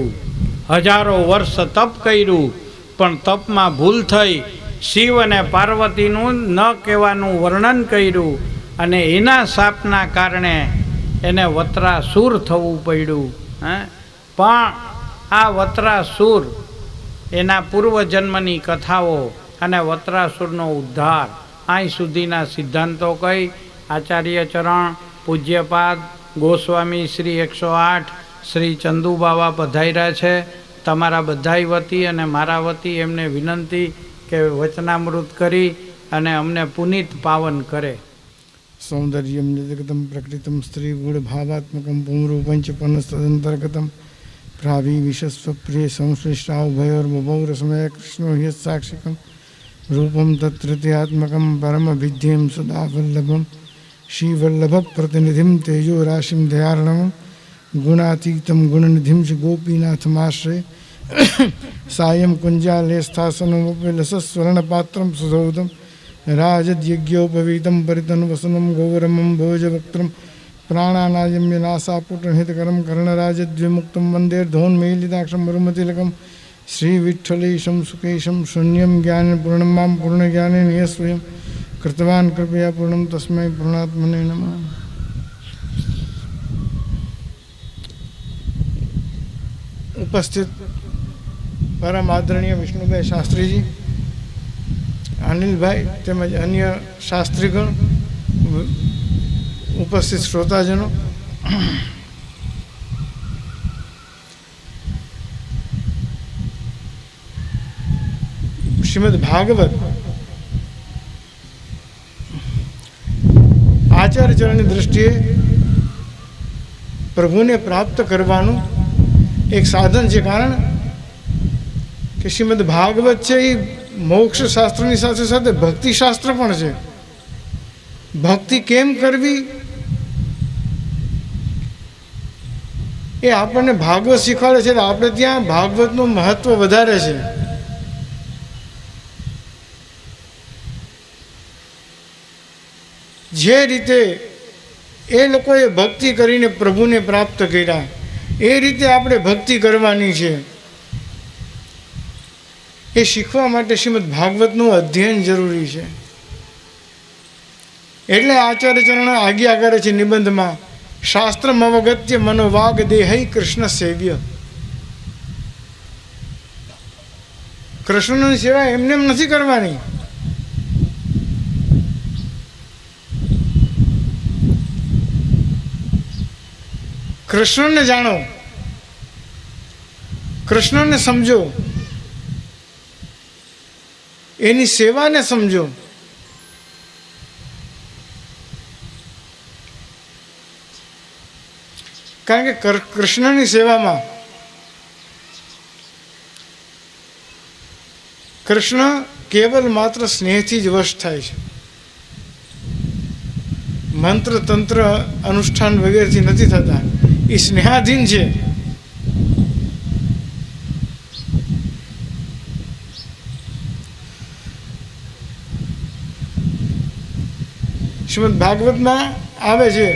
હજારો વર્ષ તપ કર્યું, પણ તપમાં ભૂલ થઈ. શિવ અને પાર્વતીનું ન કહેવાનું વર્ણન કર્યું અને એના શાપના કારણે એને વત્રાસુર થવું પડ્યું. પણ આ વત્રાસુર, એના પૂર્વજન્મની કથાઓ અને વત્રાસુરનો ઉદ્ધાર, અહીં સુધીના સિદ્ધાંતો કહી આચાર્ય ચરણ, પૂજ્યપાદ ગોસ્વામી શ્રી 108 શ્રી ચંદુ બાવા પધાર્યા છે. તમારા બધાય વતી અને મારા વતી એમને વિનંતી કે વચનામૃત કરી અને અમને પુનિત પાવન કરે. સૌંદર્યમ નિર્ગતમ પ્રકૃતિમ સ્ત્રી ગુણ ભાવાત્મકમ પુંરૂપંચ પનસ્તદંતર્ગતમ પ્રાવી વિશ્વ પ્રિય સંશ્લિષ્ટા ઉભયોર્મભૌરસમય કૃષ્ણો હિ સાક્ષિકમ રૂપમ તત્તૃતીયાત્મકમ પરમવિદ્યેમ સદા વલ્લભમ શ્રીવલ્લભ પ્રતિનિધિમ તેજો રાશિમ દયાર્ણવમ ગુણાતીતમ ગુણનિધિમ ચ ગોપીનાથમાશ્રય સાયં કુંજાલે સ્થાસનમુપવિલસસ્વર્ણપાત્રમ સુધૌતમ રાજદ્યજ્ઞોપવીતમ પરિતન વસનમ ગૌરમમ ભોજવક્त्रम પ્રાણાનાયમ્ય નાસાપુટહિતકરમ કર્ણરાજદ્વિમુક્તમ વંદેર્ધોન્મીલિતાક્ષમ મરુમતિલકમ શ્રી વિઠ્ઠલેશમ સુકેશમ શૂન્યમ જ્ઞાન પૂર્ણમામ પૂર્ણજ્ઞાને નિયસ્વયં કૃતવાન કૃપયા પૂર્ણમ તસ્મૈ પૂર્ણાત્મને નમઃ. ઉપસ્થિત પરમ આદરણીય વિષ્ણુભાઈ શાસ્ત્રીજી, અનિલભાઈ તેમજ અન્ય શાસ્ત્રીગણ, ઉપસ્થિત શ્રોતાજનો, શ્રીમદ ભાગવત આચાર્યચરણની દૃષ્ટિએ પ્રભુને પ્રાપ્ત કરવાનું એક સાધન છે. કારણ કે શ્રીમદ ભાગવત છે એ મોક્ષ શાસ્ત્રની સાથે સાથે ભક્તિ શાસ્ત્ર પણ છે. ભક્તિ કેમ કરવી એ આપણને ભાગવત શીખવાડે છે. આપણે ત્યાં ભાગવતનું મહત્વ વધારે છે. જે રીતે એ લોકોએ ભક્તિ કરીને પ્રભુને પ્રાપ્ત કર્યા એ રીતે આપણે ભક્તિ કરવાની છે. એ શીખવા માટે શ્રીમદ ભાગવતનું અધ્યયન જરૂરી છે. એટલે આચાર્ય ચરણ આજ્ઞા કરે છે નિબંધમાં, શાસ્ત્રમ અવગત્ય મનોવાગ દેહૈ કૃષ્ણ સેવ્ય. કૃષ્ણની સેવા એમને એમ નથી કરવાની. કૃષ્ણને જાણો, કૃષ્ણને સમજો, એની સેવાને સમજો. કારણ કે કૃષ્ણની સેવામાં કૃષ્ણ કેવલ માત્ર સ્નેહથી જ વશ થાય છે. મંત્ર તંત્ર અનુષ્ઠાન વગેરેથી નથી થતા. એ સ્નેહાધીન છે. શ્રીમદ ભાગવતમાં આવે છે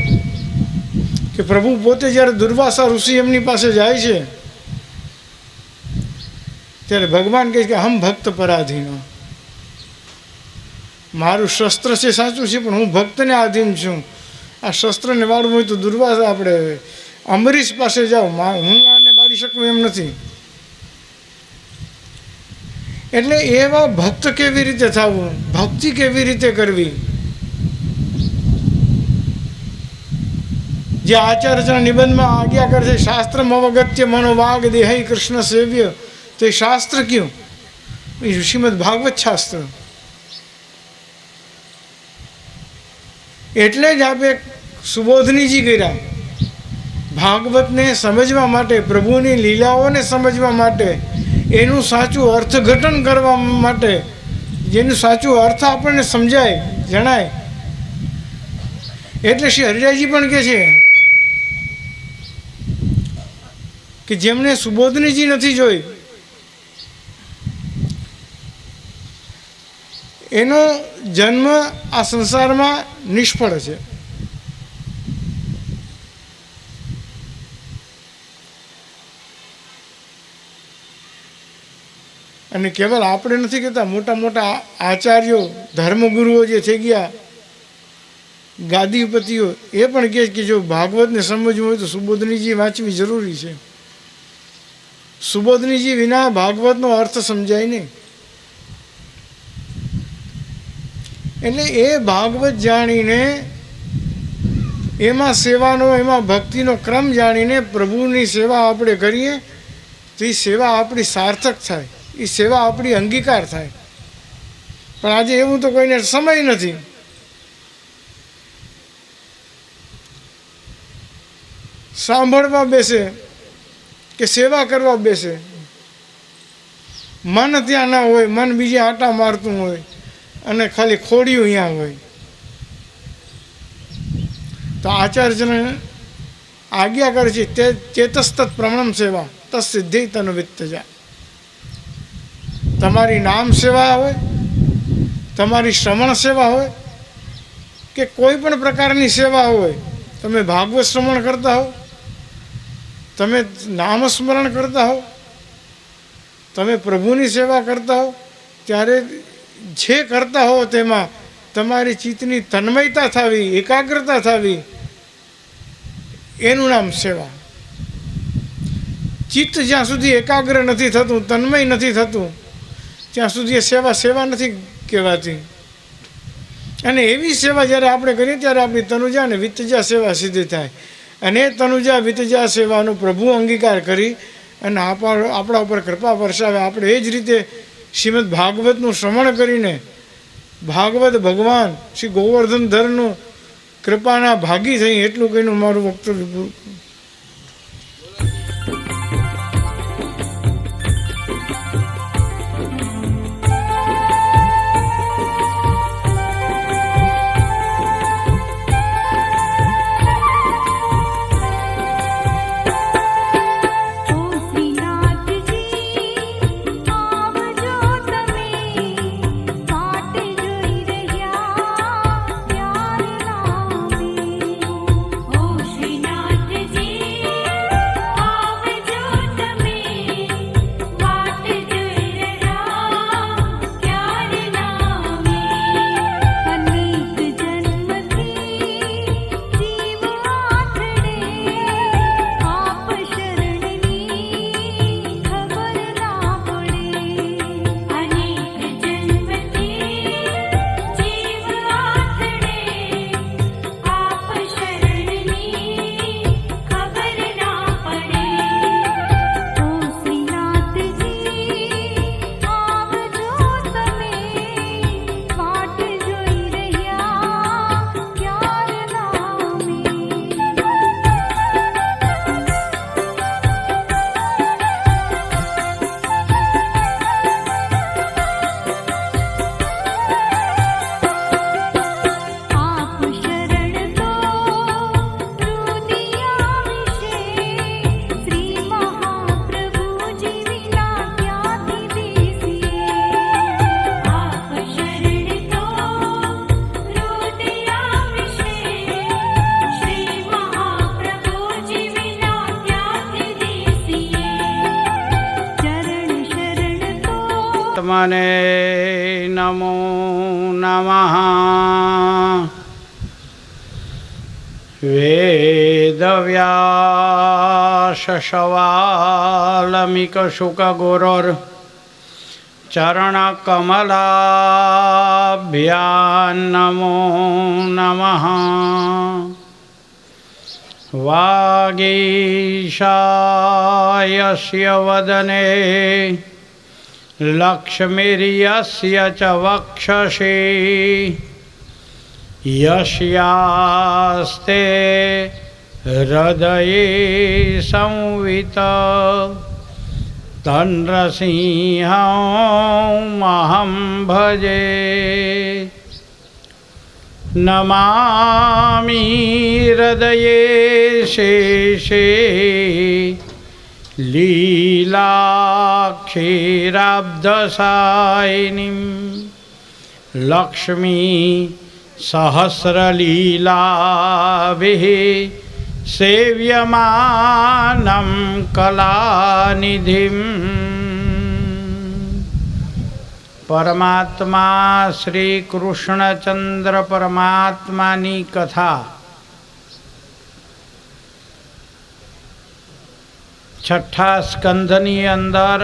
કે પ્રભુ પોતે જ્યારે દુર્વાસા ઋષિ એમની પાસે જાય છે ત્યારે ભગવાન કહે કે હમ ભક્ત પરાધીનો. મારું શસ્ત્ર છે સાચું છે, પણ હું ભક્તને આધીન છું. આ શસ્ત્રને વાળવું હોય તો દુર્વાસા આપણે અંબરીશ પાસે જાઓ, હું આને વાળી શકું એમ નથી. એટલે એવા ભક્ત કેવી રીતે થવું, ભક્તિ કેવી રીતે કરવી, જે આચાર્યના નિબંધમાં આજ્ઞા કરે છે, શાસ્ત્ર મવગત્ય મનોવાગ દેહી કૃષ્ણ સેવ્ય, તો એ શાસ્ત્ર કયું? એ શ્રીમદ ભાગવત શાસ્ત્ર. એટલે જ આપણે સુબોધનીજી કર્યા, ભાગવતને સમજવા માટે, પ્રભુની લીલાઓને સમજવા માટે, એનું સાચું અર્થઘટન કરવા માટે, જેનું સાચું અર્થ આપણને સમજાય, જણાય. એટલે શ્રી હરિરાયજી પણ કહે છે કે જેમણે સુબોધનીજી નથી જોઈ એનો જન્મ આ સંસારમાં નિષ્ફળ છે. અને કેવલ આપણે નથી કહેતા, મોટા મોટા આચાર્યો, ધર્મગુરુઓ જે થઈ ગયા, ગાદીપતિઓ, એ પણ કહે કે જો ભાગવતને સમજવું હોય તો સુબોધનીજી વાંચવી જરૂરી છે. સુબોધનીજી વિના ભાગવતનો અર્થ સમજાય નહીં. એટલે એ ભાગવત જાણીને, એમાં સેવાનો, એમાં ભક્તિનો ક્રમ જાણીને પ્રભુની સેવા આપણે કરીએ તો એ સેવા આપણી સાર્થક થાય, એ સેવા આપણી અંગીકાર થાય. પણ આજે એવું તો કોઈને સમય નથી. સાંભળવા બેસે કે સેવા કરવા બેસે, મન ત્યાં ના હોય, મન બીજે આટા મારતું હોય અને ખાલી ખોડિયું અહીંયા હોય. તો આચાર્યને આજ્ઞા કરે છે, તે ચેતસ્તત પ્રમાણમ સેવા તત્સિદ્ધિ તનુ વિત્તજા. તમારી નામ સેવા હોય, તમારી શ્રવણ સેવા હોય, કે કોઈ પણ પ્રકારની સેવા હોય, તમે ભાગવત શ્રવણ કરતા હો, તમે નામસ્મરણ કરતા હો, તમે પ્રભુની સેવા કરતા હો, ત્યારે જે કરતા હો તેમાં તમારી ચિત્તની તન્મયતા થવી, એકાગ્રતા થવી, એનું નામ સેવા. ચિત્ત જ્યાં સુધી એકાગ્ર નથી થતું, તન્મય નથી થતું, ત્યાં સુધી એ સેવા સેવા નથી કહેવાતી. અને એવી સેવા જ્યારે આપણે કરીએ ત્યારે આપણી તનુજા અને વિત્તજા સેવા સિદ્ધ થાય. અને એ તનુજા વિત્તજા સેવાનો પ્રભુ અંગીકાર કરી અને આપણા ઉપર કૃપા વરસાવે. આપણે એ જ રીતે શ્રીમદ ભાગવતનું શ્રવણ કરીને ભાગવત ભગવાન શ્રી ગોવર્ધનધરનું કૃપાના ભાગી થઈ, એટલું કહીને મારું વક્તવ્ય પૂરું. આત્મને નમો નમઃ. વેદવ્યાસશવાલમિકશુકગુરોર ચરણકમલાભ્યાં નમો નમઃ. વાગીશાયસ્ય વદને લક્ષ્મીર્યસ્ય ચ વક્ષસી યસ્યાસ્તે હૃદયે સંવિત તન્નૃસિંહમહં ભજે નમામિ હૃદયે શેષે લીલાક્ષીરાબ્ધસાયિનીં લક્ષ્મી સહસ્રલીલાભિः સેવ્યમાनं કલાનિધિં પરમાત્મા શ્રી કૃષ્ણચંદ્ર પરમાત્માની કથા છઠ્ઠા સ્કંધની અંદર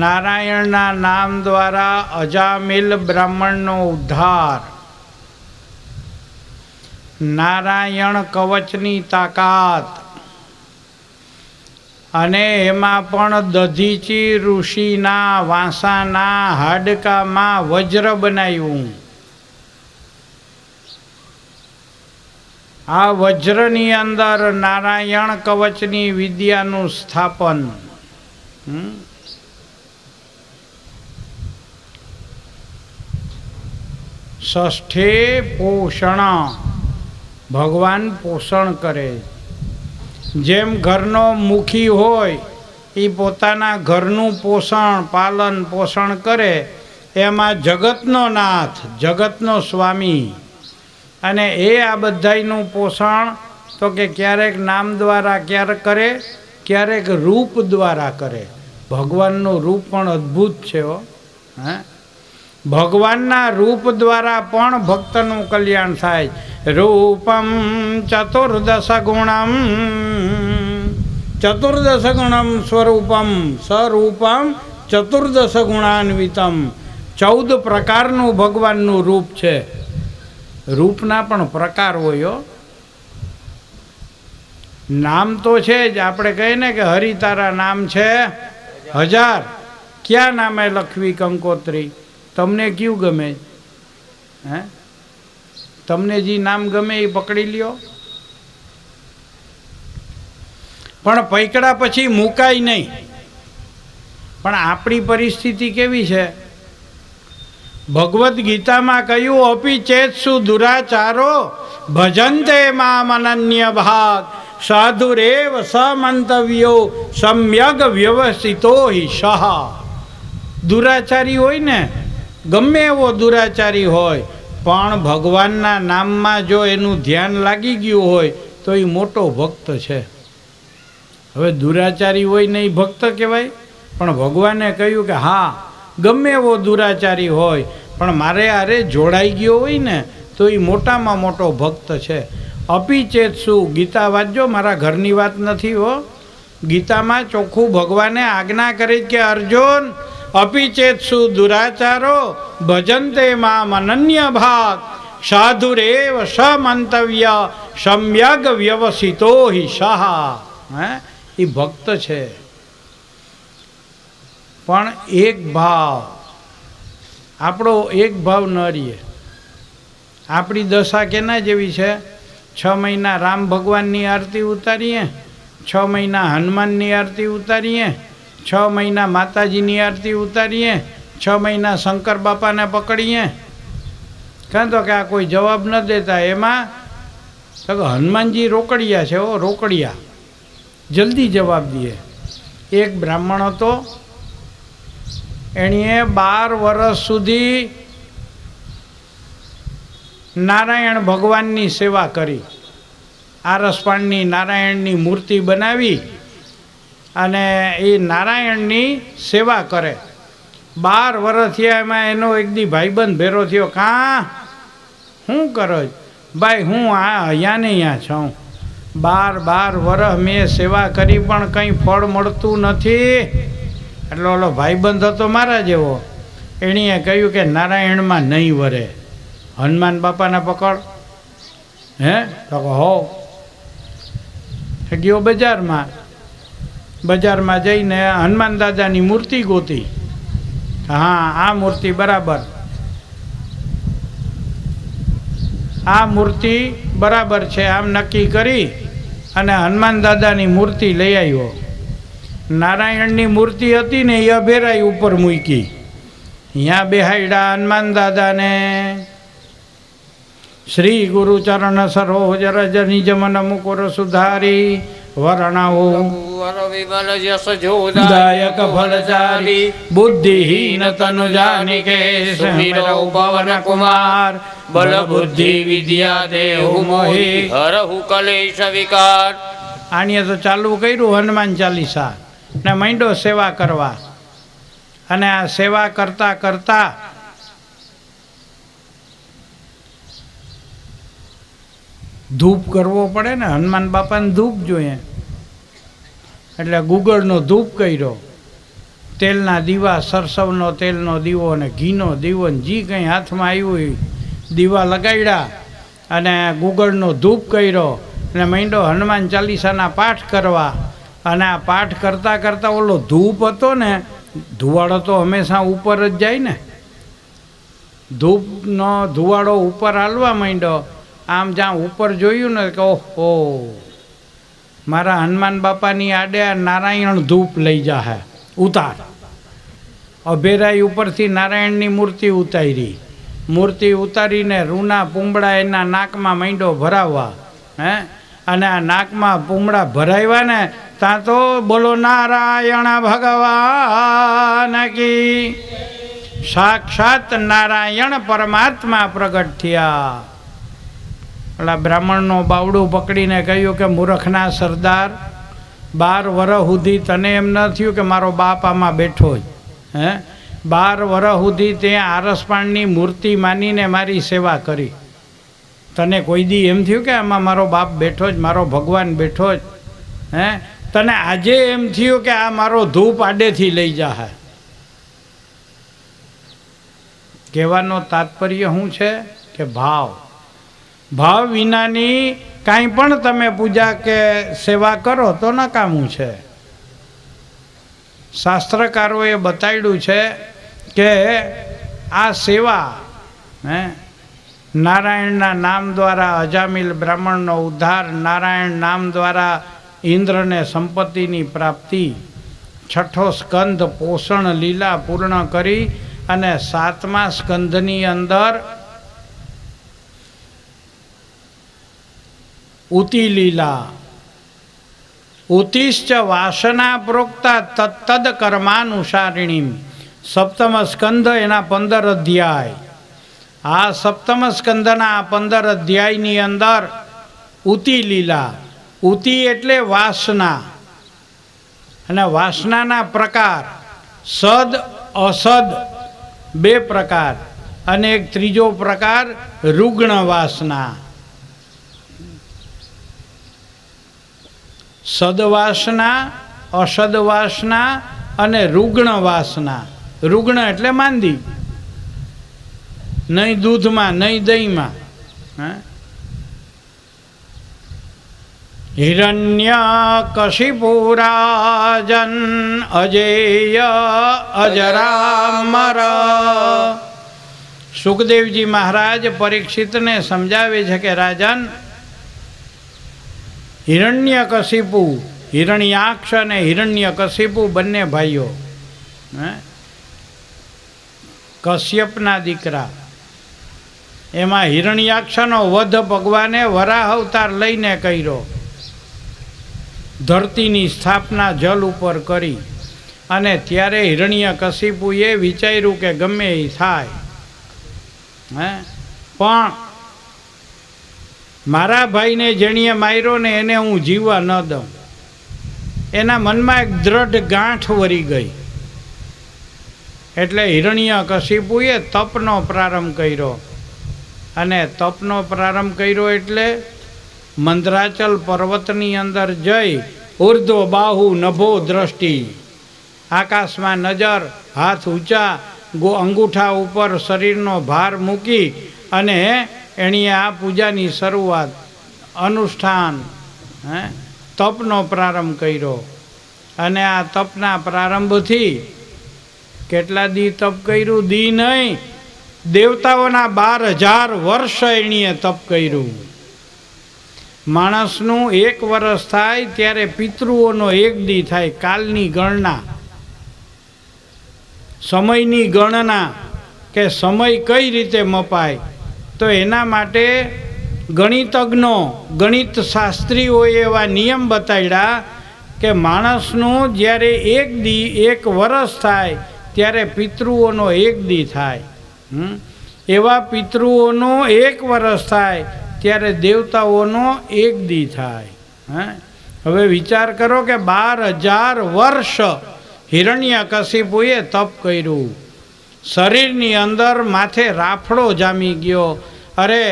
નારાયણના નામ દ્વારા અજામિલ બ્રાહ્મણનો ઉદ્ધાર, નારાયણ કવચની તાકાત અને એમાં પણ દધીચી ઋષિના વાંસાના હાડકામાં વજ્ર બનાવ્યું. આ વજ્રની અંદર નારાયણ કવચની વિદ્યાનું સ્થાપન. ષષ્ઠે પોષણ, ભગવાન પોષણ કરે. જેમ ઘરનો મુખી હોય એ પોતાના ઘરનું પોષણ પાલન પોષણ કરે, એમાં જગતનો નાથ, જગતનો સ્વામી, અને એ આ બધાયનું પોષણ તો કે ક્યારેક નામ દ્વારા ક્યારેક કરે, ક્યારેક રૂપ દ્વારા કરે. ભગવાનનું રૂપ પણ અદ્ભુત છે હો. ભગવાનના રૂપ દ્વારા પણ ભક્તનું કલ્યાણ થાય. રૂપમ ચતુર્દશ ગુણમ, ચતુર્દશ ગુણમ સ્વરૂપમ સ્વરૂપમ ચતુર્દશ ગુણાન્વિતમ. 14 પ્રકારનું ભગવાનનું રૂપ છે. રૂપના પણ પ્રકાર હોય. નામ તો છે જ, આપણે કહીએ ને કે હરિ તારા નામ છે 1000. ક્યાં નામે લખવી કંકોત્રી? તમને કયું ગમે? હે, તમને જે નામ ગમે એ પકડી લ્યો, પણ પૈકડા પછી મુકાય નહીં. પણ આપણી પરિસ્થિતિ કેવી છે? ભગવદ્ ગીતામાં કહ્યું, અપી ચેતસુ દુરાચારો ભજન્તે મામ અનન્ય ભાગ સાધુરેવ સમંતવ્યો સમ્યગ વ્યવસ્થિતો હિ સહ. દુરાચારી હોય ને, ગમે એવો દુરાચારી હોય, પણ ભગવાનના નામમાં જો એનું ધ્યાન લાગી ગયું હોય તો એ મોટો ભક્ત છે. હવે દુરાચારી હોય ને એ ભક્ત કહેવાય, પણ ભગવાને કહ્યું કે હા, ગમે એવો દુરાચારી હોય પણ મારે આરે જોડાઈ ગયો હોય ને તો એ મોટામાં મોટો ભક્ત છે. અપી ચેતસુ, ગીતા વાંચજો, મારા ઘરની વાત નથી હો. ગીતામાં ચોખ્ખું ભગવાને આજ્ઞા કરી કે અર્જુન, અપી ચેતસુ દુરાચારો ભજન્તે મામ અનન્ય ભાગ સાધુરેવ સમંતવ્ય સમ્યગ વ્યવસિતો હિ સહ. એ ભક્ત છે. પણ એક ભાવ, આપણો એક ભાવ ન રહીએ. આપણી દશા કેના જેવી છે? 6 મહિના રામ ભગવાનની આરતી ઉતારીએ, 6 મહિના હનુમાનની આરતી ઉતારીએ, 6 મહિના માતાજીની આરતી ઉતારીએ, 6 મહિના શંકર બાપાને પકડીએ. કાં તો કે આ કોઈ જવાબ ન દેતા. એમાં તો હનુમાનજી રોકડિયા છે. રોકડિયા જલ્દી જવાબ દે. એક બ્રાહ્મણ હતો, એણે 12 વર્ષ સુધી નારાયણ ભગવાનની સેવા કરી. આરસપાણની નારાયણની મૂર્તિ બનાવી અને એ નારાયણની સેવા કરે. 12 વર્ષ થયા. એમાં એનો એક દી ભાઈબંધ ભેરો થયો. કાં શું કરો ભાઈ? હું અહીંયા ને અહીંયા છું. 12 વર્ષ મેં સેવા કરી પણ કંઈ ફળ મળતું નથી. એટલે ઓલો ભાઈબંધ હતો મારા જેવો, એણીએ કહ્યું કે નારાયણમાં નહીં વરે, હનુમાન બાપાને પકડ. હે તો હો ગયો બજારમાં જઈને હનુમાન દાદાની મૂર્તિ ગોતી. હા, આ મૂર્તિ બરાબર, આ મૂર્તિ બરાબર છે આમ નક્કી કરી અને હનુમાન દાદાની મૂર્તિ લઈ આવ્યો. નારાયણની મૂર્તિ હતી ને એ અભેરાઈ ઉપર મૂકી. અહીંયા બેહાડ્યા હનુમાન દાદાને. શ્રી ગુરુચરણ સરોજ રજ નિજ મન મુકુર સુધારી વર્ણવો દાયક ફલચારી બુદ્ધિહીન તનુ જાનિકે સુમિરો પવન કુમાર બલ બુદ્ધિ વિદ્યા દેહુ મોહી હરહુ કલેશ વિકાર. આણીએ તો ચાલુ કર્યું હનુમાન ચાલીસા ને માંડ્યો સેવા કરવા. અને આ સેવા કરતા કરતા ધૂપ કરવો પડે ને, હનુમાન બાપાને ધૂપ જોઈએ એટલે ગુગળનો ધૂપ કર્યો. તેલના દીવા, સરસવનો તેલનો દીવો અને ઘીનો દીવો જે કંઈ હાથમાં આવ્યું એ દીવા લગાડ્યા અને ગુગળનો ધૂપ કર્યો અને માંડ્યો હનુમાન ચાલીસાના પાઠ કરવા. અને આ પાઠ કરતાં કરતાં ઓલો ધૂપ હતો ને, ધુવાડો તો હંમેશા ઉપર જ જાય ને, ધૂપનો ધુવાડો ઉપર હાલવા માંડ્યો. આમ જ્યાં ઉપર જોયું ને કે ઓહો, મારા હનુમાન બાપાની આડે આ નારાયણ ધૂપ લઈ જાહે, ઉતાર. અભેરાઈ ઉપરથી નારાયણની મૂર્તિ ઉતારી. મૂર્તિ ઉતારીને રૂના પૂંબડા એના નાકમાં માંડ્યો ભરાવવા. હે, અને આ નાકમાં પૂંબડા ભરાવ્યા ને ત્યાં તો બોલો નારાયણ ભગવાન કી. સાક્ષાત નારાયણ પરમાત્મા પ્રગટ થયા. પેલા બ્રાહ્મણનો બાવડું પકડીને કહ્યું કે મૂર્ખના સરદાર, 12 વર્ષ સુધી તને એમ ન થયું કે મારો બાપ આમાં બેઠો જ? હે, 12 વર્ષ સુધી તે આરસપાણની મૂર્તિ માનીને મારી સેવા કરી. તને કોઈ દી એમ થયું કે આમાં મારો બાપ બેઠો જ, મારો ભગવાન બેઠો જ? હે, તને આજે એમ થયું કે આ મારો ધૂપ આડેથી લઈ જાહે? કહેવાનો તાત્પર્ય શું છે કે ભાવ વિનાની કાંઈ પણ તમે પૂજા કે સેવા કરો તો નકામું છે. શાસ્ત્રકારોએ બતાવ્યું છે કે આ સેવા નારાયણના નામ દ્વારા અજામિલ બ્રાહ્મણનો ઉદ્ધાર, નારાયણ નામ દ્વારા ઇન્દ્રને સંપત્તિની પ્રાપ્તિ, 6ઠો સ્કંદ પોષણ લીલા પૂર્ણ કરી અને 7મા સ્કંદની અંદર ઉતિ લીલા, ઉતિશ્ચ વાસના પ્રોક્તા તત્તદ કર્માનુસારિણીમ. 7મ સ્કંદ એના 15 અધ્યાય. આ 7મ સ્કંદના 15 અધ્યાયની અંદર ઉતિ લીલા. ઉતિ એટલે વાસના, અને વાસનાના પ્રકાર સદ અસદ 2 પ્રકાર, અને એક ત્રીજો પ્રકાર રુગ્ણ વાસના. સદવાસના, અસદવાસના અને રુગ્ણ વાસના. રુગ્ણ એટલે માંદી, નહીં દૂધમાં નહીં દહીંમાં. હિરણ્યકશિપુરાજન અજેય અજરામર. સુખદેવજી મહારાજ પરીક્ષિતને સમજાવે છે કે રાજન, હિરણ્યકશિપુ, હિરણ્યાક્ષ અને હિરણ્યકશિપુ બંને ભાઈઓ, કશ્યપના દીકરા. એમાં હિરણ્યાક્ષનો વધ ભગવાને વરાહ અવતાર લઈને કર્યો. ધરતીની સ્થાપના જલ ઉપર કરી. અને ત્યારે હિરણ્યકશિપુએ વિચાર્યું કે ગમે એ થાય, પણ મારા ભાઈને જેણીએ માર્યો ને એને હું જીવવા ન દઉં. એના મનમાં એક દ્રઢ ગાંઠ વળી ગઈ. એટલે હિરણ્યકશિપુએ તપનો પ્રારંભ કર્યો. અને તપનો પ્રારંભ કર્યો એટલે મંદરાચલ પર્વતની અંદર જઈ ઉર્ધ્વ બાહુ નભો દ્રષ્ટિ, આકાશમાં નજર, હાથ ઊંચા, અંગૂઠા ઉપર શરીરનો ભાર મૂકી અને એણીએ આ પૂજાની શરૂઆત અનુષ્ઠાન તપનો પ્રારંભ કર્યો અને આ તપના પ્રારંભથી કેટલા દી તપ કર્યું? દી નહીં, દેવતાઓના 12,000 વર્ષ એણીએ તપ કર્યું. માણસનું 1 વર્ષ થાય ત્યારે પિતૃઓનો 1 દી થાય. કાલની ગણના, સમયની ગણના કે સમય કઈ રીતે મપાય, તો એના માટે ગણિતજ્ઞો, ગણિત શાસ્ત્રીઓએ એવા નિયમ બતાડ્યા કે માણસનું જ્યારે 1 વર્ષ થાય ત્યારે પિતૃઓનો 1 દી થાય. એવા પિતૃઓનો 1 વર્ષ થાય ત્યારે દેવતાઓનો 1 દી થાય. હવે વિચાર કરો કે 12,000 વર્ષ હિરણ્યકશિપુએ તપ કર્યું. શરીરની અંદર માથે રાફડો જામી ગયો. અરે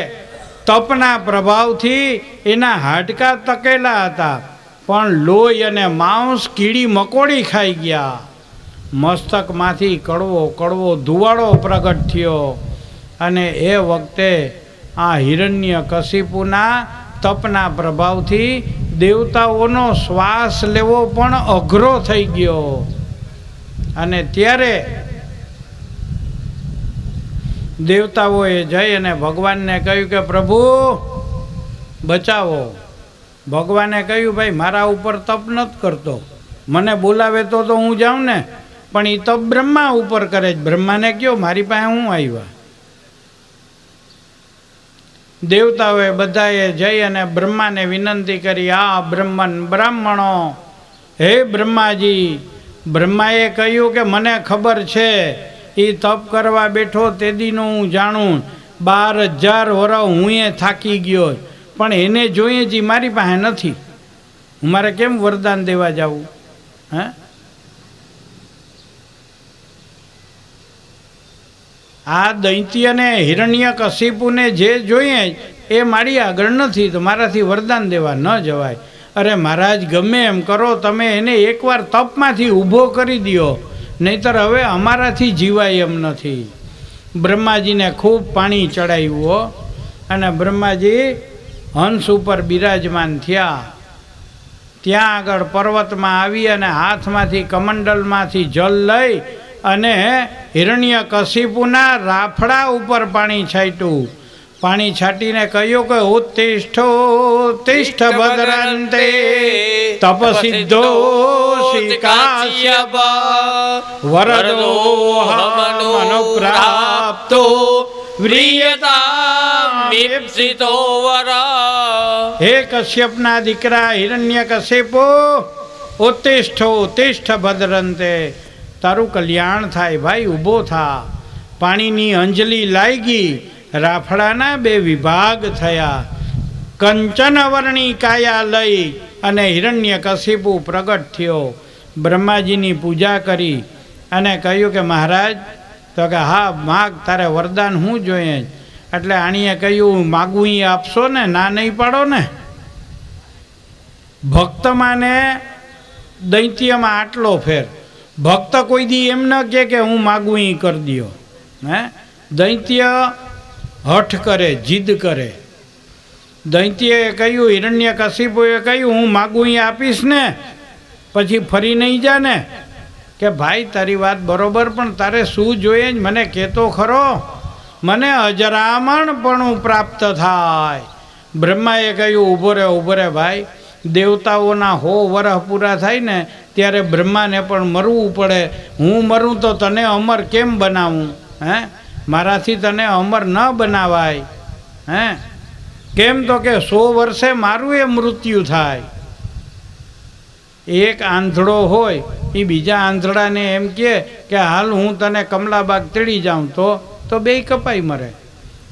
તપના પ્રભાવથી એના હાડકાં તકેલા હતા, પણ લોહી અને માંસ કીડી મકોડી ખાઈ ગયા. મસ્તકમાંથી કડવો કડવો ધુવાળો પ્રગટ થયો અને એ વખતે આ હિરણ્યકશિપુના તપના પ્રભાવથી દેવતાઓનો શ્વાસ લેવો પણ અઘરો થઈ ગયો. અને ત્યારે દેવતાઓએ જઈ અને ભગવાનને કહ્યું કે પ્રભુ બચાવો. ભગવાને કહ્યું ભાઈ મારા ઉપર તપ નથી કરતો, મને બોલાવે તો હું જાઉં ને, પણ એ તપ બ્રહ્મા ઉપર કરે છે. બ્રહ્માને કહ્યો મારી પાસે હું આવ્યા. દેવતાઓએ બધાએ જઈ અને બ્રહ્માને વિનંતી કરી, આ બ્રાહ્મણો, હે બ્રહ્માજી. બ્રહ્માએ કહ્યું કે મને ખબર છે એ તપ કરવા બેઠો તે દીનું હું જાણું. 12,000 વર્ષ હું એ થાકી ગયો, પણ એને જોઈએ જ મારી પાસે નથી. હું મારે કેમ વરદાન દેવા જાઉં? આ દૈત્યને હિરણ્યકશિપુને જે જોઈએ એ મારી આગળ નથી, તો મારાથી વરદાન દેવા ન જવાય. અરે મહારાજ ગમે એમ કરો, તમે એને એકવાર તપમાંથી ઊભો કરી દો, નહીતર હવે અમારાથી જીવાય એમ નથી. બ્રહ્માજીને ખૂબ પાણી ચડાવ્યું અને બ્રહ્માજી હંસ ઉપર બિરાજમાન થયા. ત્યાં આગળ પર્વતમાં આવી અને હાથમાંથી કમંડલમાંથી જલ લઈ અને હિરણ્યકશિપુના રાફડા ઉપર પાણી છાંટ્યું. પાણી છાંટીને કહ્યું કે ઉત્તિષ્ઠ ભદ્રંતે તપસિદ્ધો કાશ્યપ વરદો મનો પ્રાપ્તો વ્રિયતામીપ્સિતો વરા. હે કશ્યપના દીકરા હિરણ્યકશિપુ, ઉત્તિષ્ઠ ભદ્રંતે, તારું કલ્યાણ થાય ભાઈ, ઊભો થા. પાણીની અંજલી લાગી, રાફડાના 2 વિભાગ થયા. કંચનવર્ણી કાયા લઈ અને હિરણ્યકશિપુ પ્રગટ થયો. બ્રહ્માજીની પૂજા કરી અને કહ્યું કે મહારાજ, તો કે હા માગ, તારે વરદાન શું જોઈએ? એટલે આણીએ કહ્યું માગું એ આપશો ને, ના નહીં પાડો ને. ભક્તમાં ને દૈત્યમાં આટલો ફેર. ભક્ત કોઈ દી એમ ન કે હું માગું એ કરી દો. દૈત્ય હઠ કરે, જીદ કરે. દૈત્યએ કહ્યું, હિરણ્યકશિપુએ કહ્યું હું માગું એ આપીશ ને, પછી ફરી નહીં જા ને. કે ભાઈ તારી વાત બરોબર, પણ તારે શું જોઈએ જ મને કહેતો ખરો, મને અજરામણપણું પ્રાપ્ત થાય. બ્રહ્માએ કહ્યું ઊભો રે ભાઈ, દેવતાઓના 100 વર્ષ પૂરા થાય ને ત્યારે બ્રહ્માને પણ મરવું પડે. હું મરું તો તને અમર કેમ બનાવું? મારાથી તને અમર ન બનાવાય. કેમ? તો કે 100 વર્ષે મારું એ મૃત્યુ થાય. એક આંધળો હોય એ બીજા આંધળાને એમ કે હાલ હું તને કમલાબાગ તેડી જાઉં, તો 2 કપાઈ મરે.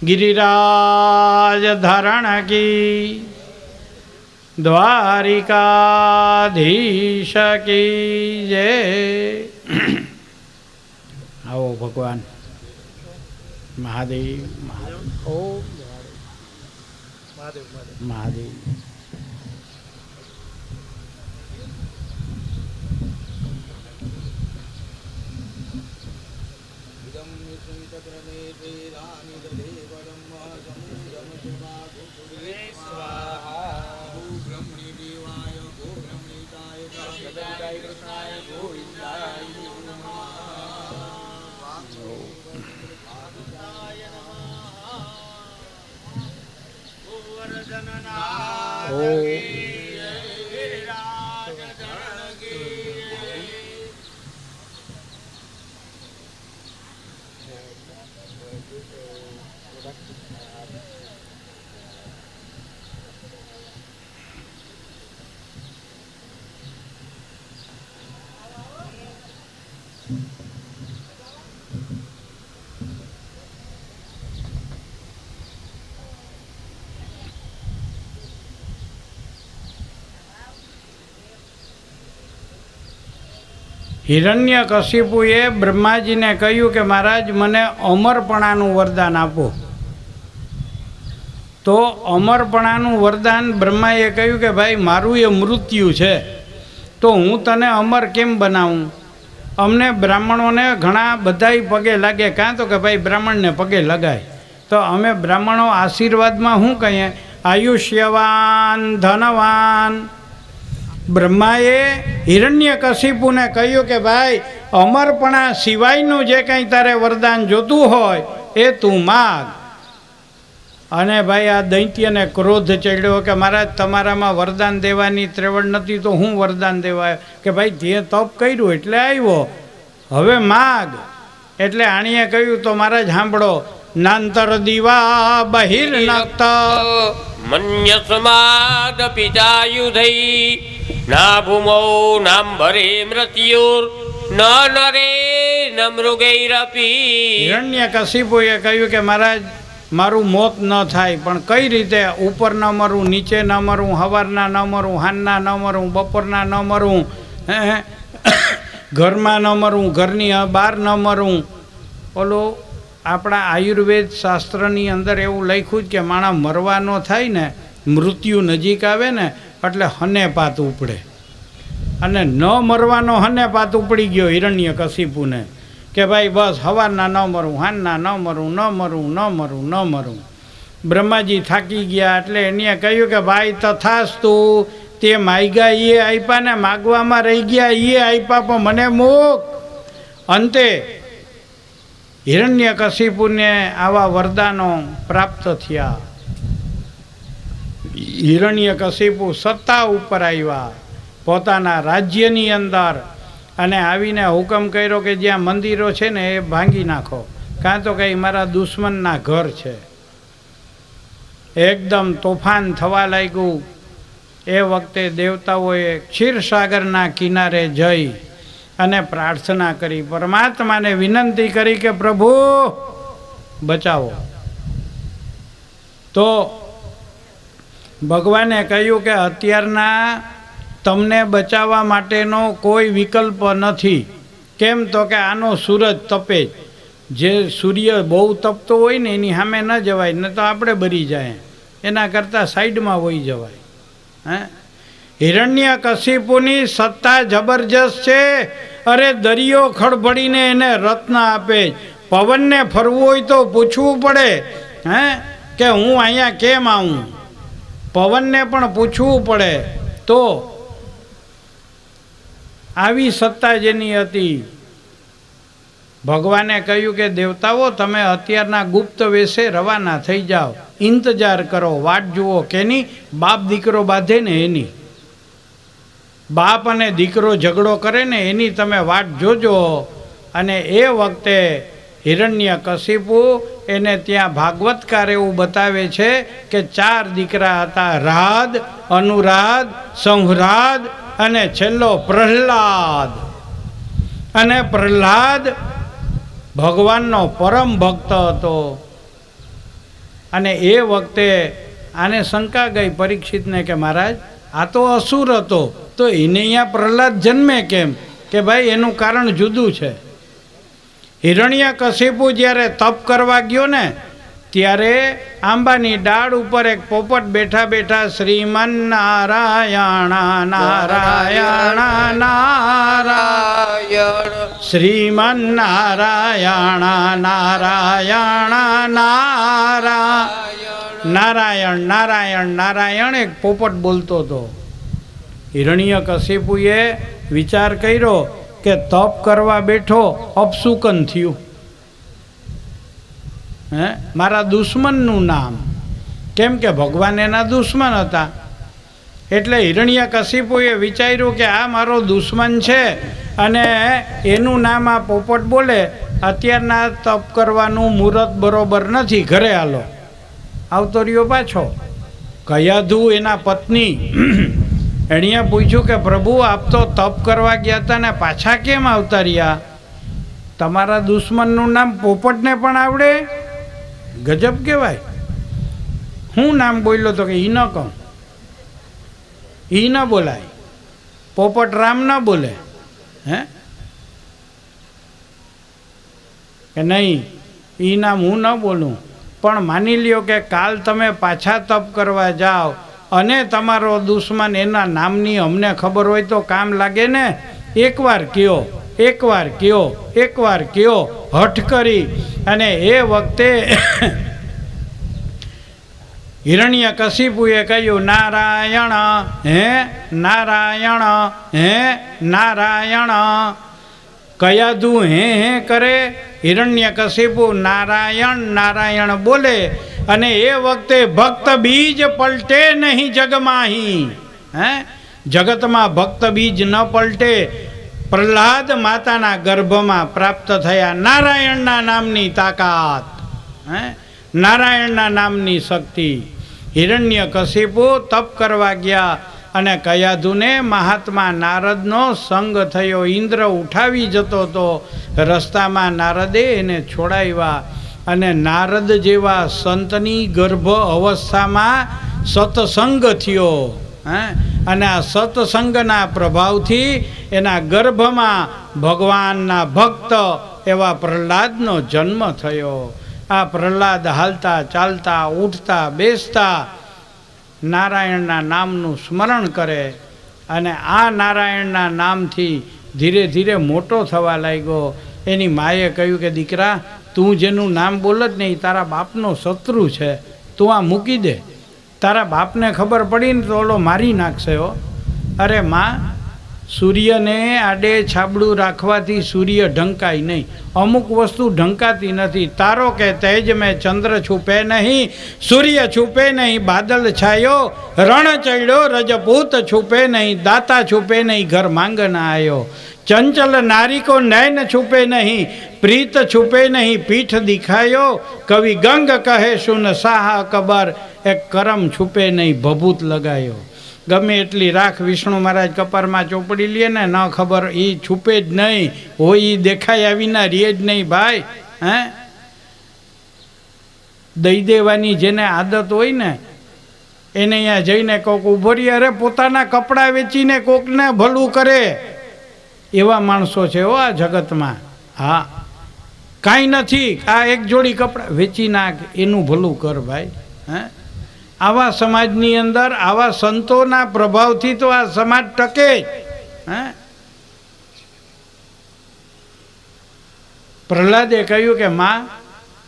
ગિરિરાજ ધારણ કી, દ્વારિકાધીશ કી જય. આવો ભગવાન મહાદેવ. ઓમ મહાદેવ. હિરણ્યકશિપુએ બ્રહ્માજીને કહ્યું કે મહારાજ મને અમરપણાનું વરદાન આપો. તો અમરપણાનું વરદાન બ્રહ્માએ કહ્યું કે ભાઈ મારું એ મૃત્યુ છે, તો હું તને અમર કેમ બનાવું? અમને બ્રાહ્મણોને ઘણા બધાય પગે લાગે, કાં તો કે ભાઈ બ્રાહ્મણને પગે લગાય. તો અમે બ્રાહ્મણો આશીર્વાદમાં શું કહીએ? આયુષ્યવાન ધનવાન. બ્રહ્માએ હિરણ્યકશિપુને કહ્યું કે ભાઈ અમરપણા સિવાયનું જે કંઈ તારે વરદાન જોતું હોય એ તું માગ. અને ભાઈ આ દૈત્યને ક્રોધ ચડ્યો કે મહારાજ તમારામાં વરદાન દેવાની ત્રેવડ નથી તો હું વરદાન દેવાય? કે ભાઈ તે તપ કર્યું એટલે આવ્યો, હવે માગ. એટલે આણીએ કહ્યું તો મહારાજ સાંભળો. નાંતર દીવા બહિર્નક્ત મન્યસ્માદ પિતાયુધૈ ના ભૂમૌ નામ ભરે મૃત્યુર ન નરે ન મૃગૈરપી. હિરણ્યકશિપુએ કહ્યું કે મહારાજ મારું મોત ન થાય, પણ કઈ રીતે? ઉપર ન મરું, નીચે ન મરું, સવારના ન મરું, હાનના ન મરું, બપોરના ન મરું, ઘરમાં ન મરું, ઘરની બહાર ન મરું. ઓલો આપણા આયુર્વેદ શાસ્ત્રની અંદર એવું લખ્યું જ કે માણસ મરવાનો થાય ને, મૃત્યુ નજીક આવે ને એટલે હનેપાત ઉપડે. અને ન મરવાનો હનેપાત ઉપડી ગયો હિરણ્યકશિપુને કે ભાઈ બસ સવારના ન મરું, હાનના ન મરું, ન મરું, ન મરું, ન મરું. બ્રહ્માજી થાકી ગયા એટલે એને કહ્યું કે ભાઈ તથાસ્તુ, તે માગ્યા એ આપ્યા ને, માગવામાં રહી ગયા એ આપ્યા, પણ મને મૂક. અંતે હિરણ્યકશિપુને આવા વરદાનો પ્રાપ્ત થયા. હિરણ્યકશિપુ સત્તા ઉપર આવ્યા પોતાના રાજ્યની અંદર, અને આવીને હુકમ કર્યો કે જ્યાં મંદિરો છે ને એ ભાંગી નાખો, કાં તો કંઈ મારા દુશ્મનના ઘર છે. એકદમ તોફાન થવા લાગ્યું. એ વખતે દેવતાઓએ ક્ષીરસાગરના કિનારે જઈ અને પ્રાર્થના કરી, પરમાત્માને વિનંતી કરી કે પ્રભુ બચાવો. તો ભગવાને કહ્યું કે અત્યારના તમને બચાવવા માટેનો કોઈ વિકલ્પ નથી. કેમ? તો કે આનો સૂરજ તપે, જે સૂર્ય બહુ તપતો હોય ને એની સામે ન જવાય, ને તો આપણે બરી જાય, એના કરતાં સાઈડમાં વહી જવાય. હિરણ્યકશિપુની સત્તા જબરજસ્ત છે. અરે દરિયો ખડભડીને એને રત્ન આપે. પવનને ફરવું હોય તો પૂછવું પડે કે હું અહીંયા કેમ આવું, પવનને પણ પૂછવું પડે. તો આવી સત્તા જેની હતી. ભગવાને કહ્યું કે દેવતાઓ તમે અત્યારના ગુપ્ત વેશે રવાના થઈ જાઓ, ઇંતજાર કરો, વાટ જુઓ. કેની? બાપ દીકરો બાંધે ને એની. બાપ અને દીકરો ઝઘડો કરે ને એની તમે વાટ જોજો. અને એ વખતે હિરણ્યકશિપુ એને ત્યાં ભાગવતકાર એવું બતાવે છે કે 4 દીકરા હતા, રાદ, અનુરાદ, સંહરાદ અને છેલ્લો પ્રહલાદ. અને પ્રહલાદ ભગવાનનો પરમ ભક્ત હતો. અને એ વખતે આને શંકા ગઈ પરીક્ષિતને કે મહારાજ આ તો અસુર હતો, તો એને અહીંયા પ્રહલાદ જન્મે કેમ? કે ભાઈ એનું કારણ જુદું છે. હિરણ્યકશિપુ જ્યારે તપ કરવા ગયો ને ત્યારે આંબાની ડાળ ઉપર એક પોપટ બેઠા બેઠા શ્રીમન નારાયણ નારાયણ નારાયણ, શ્રીમન નારાયણ નારાયણ નારાયણ, નારાયણ નારાયણ નારાયણ એક પોપટ બોલતો હતો. હિરણ્યકશિપુએ વિચાર કર્યો કે તપ કરવા બેઠો, અપશુકન થયું. મારા દુશ્મનનું નામ. કેમ કે ભગવાન એના દુશ્મન હતા. એટલે હિરણ્યકશિપુએ વિચાર્યું કે આ મારો દુશ્મન છે અને એનું નામ આ પોપટ બોલે, અત્યારના તપ કરવાનું મુહૂર્ત બરોબર નથી, ઘરે હાલો. આવતો રહ્યો પાછો. કયાધુ એના પત્ની એણે પૂછ્યું કે પ્રભુ આપ તો તપ કરવા ગયા હતા ને પાછા કેમ આવતા રહ્યા? તમારા દુશ્મનનું નામ પોપટને પણ આવડે? ગજબ કહેવાય. હું નામ બોલ્યો તો કે ઈ ન કહું, ઈ ન બોલાય, પોપટ રામ ન બોલે. હે કે નહીં, ઈ નામ હું ન બોલું. પણ માની લ્યો કે કાલ તમે પાછા તપ કરવા જાઓ અને તમારો દુશ્મન એના નામની અમને ખબર હોય તો કામ લાગે ને? એકવાર કયો, એકવાર કયો, એકવાર કયો, હઠ કરી. અને એ વખતે હિરણ્યકશિપુએ કહ્યું નારાયણ હે નારાયણ હે નારાયણ. કયાધુ હે કરે, હિરણ્યકશિપુ નારાયણ નારાયણ બોલે. અને એ વખતે ભક્ત બીજ પલટે નહીં જગમાહી. હે જગતમાં ભક્ત બીજ ન પલટે. પ્રહલાદ માતાના ગર્ભમાં પ્રાપ્ત થયા નારાયણના નામની તાકાત, હે નારાયણના નામની શક્તિ. હિરણ્યકશિપુ તપ કરવા ગયા અને કયાધુને મહાત્મા નારદનો સંગ થયો. ઇન્દ્ર ઉઠાવી જતો તો રસ્તામાં નારદે એને છોડાવ્યા. અને નારદ જેવા સંતની ગર્ભ અવસ્થામાં સત્સંગ થયો. અને આ સત્સંગના પ્રભાવથી એના ગર્ભમાં ભગવાનના ભક્ત એવા પ્રહલાદનો જન્મ થયો. આ પ્રહલાદ હાલતા ચાલતા ઉઠતા બેસતા નારાયણના નામનું સ્મરણ કરે. અને આ નારાયણના નામથી ધીરે ધીરે મોટો થવા લાગ્યો. એની માએ કહ્યું કે દીકરા, તું જેનું નામ બોલત ને એ તારા બાપનો શત્રુ છે, તું આ મૂકી દે. તારા બાપને ખબર પડી ને તો ઓલો મારી નાખશે હો. અરે માં, સૂર્યને આડે છાબડું રાખવાથી સૂર્ય ઢંકાય નહીં. અમુક વસ્તુ ઢંકાતી નથી. તારો કે તેજ મેં ચંદ્ર છુપે નહીં, સૂર્ય છુપે નહીં, બાદલ છાયો, રણ ચડ્યો રજપૂત છુપે નહીં, દાતા છુપે નહીં, ઘર માંગના આયો. ચંચલ નારી કો નૈન છુપે નહીં, પ્રીત છુપે નહીં, પીઠ દિખાયો, કવિ ગંગ કહે સુન સાહા કબર, એક કરમ છુપે નહીં, ભભૂત લગાયો. ગમે એટલી રાખ વિષ્ણુ મહારાજ કપારમાં ચોપડી લે ને, ન ખબર એ છુપે જ નહીં હોય, એ દેખાયા વિના રે જ નહીં ભાઈ. હે દઈ દેવાની જેને આદત હોય ને એને અહીંયા જઈને કોક ઊભો રહી, અરે પોતાના કપડાં વેચીને કોકને ભલું કરે એવા માણસો છે હો આ જગતમાં. હા, કાંઈ નથી, આ એક જોડી કપડાં વેચી નાખ, એનું ભલું કર ભાઈ. હે આવા સમાજની અંદર આવા સંતોના પ્રભાવથી તો આ સમાજ ટકે. હે પ્રહલાદે કહ્યું કે માં,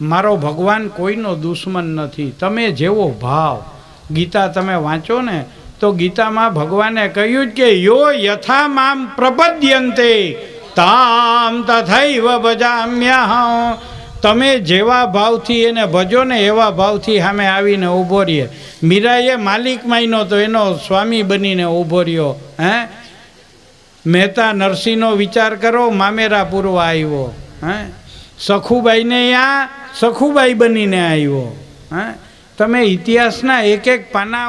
મારો ભગવાન કોઈનો દુશ્મન નથી. તમે જેવો ભાવ, ગીતા તમે વાંચો ને તો ગીતામાં ભગવાને કહ્યું કે યો યથા મામ પ્રપદ્યંતે તામ તથૈવ ભજામ્યહં. તમે જેવા ભાવથી એને ભજો ને એવા ભાવથી સામે આવીને ઊભો રહીએ. મીરાએ માલિક માયનો તો એનો સ્વામી બનીને ઊભો રહ્યો. હે મહેતા નરસિંહનો વિચાર કરો, મામેરા પૂરવા આવ્યો. હે સખુબાઈને ત્યાં સખુબાઈ બનીને આવ્યો. હે તમે ઇતિહાસના એક એક પાના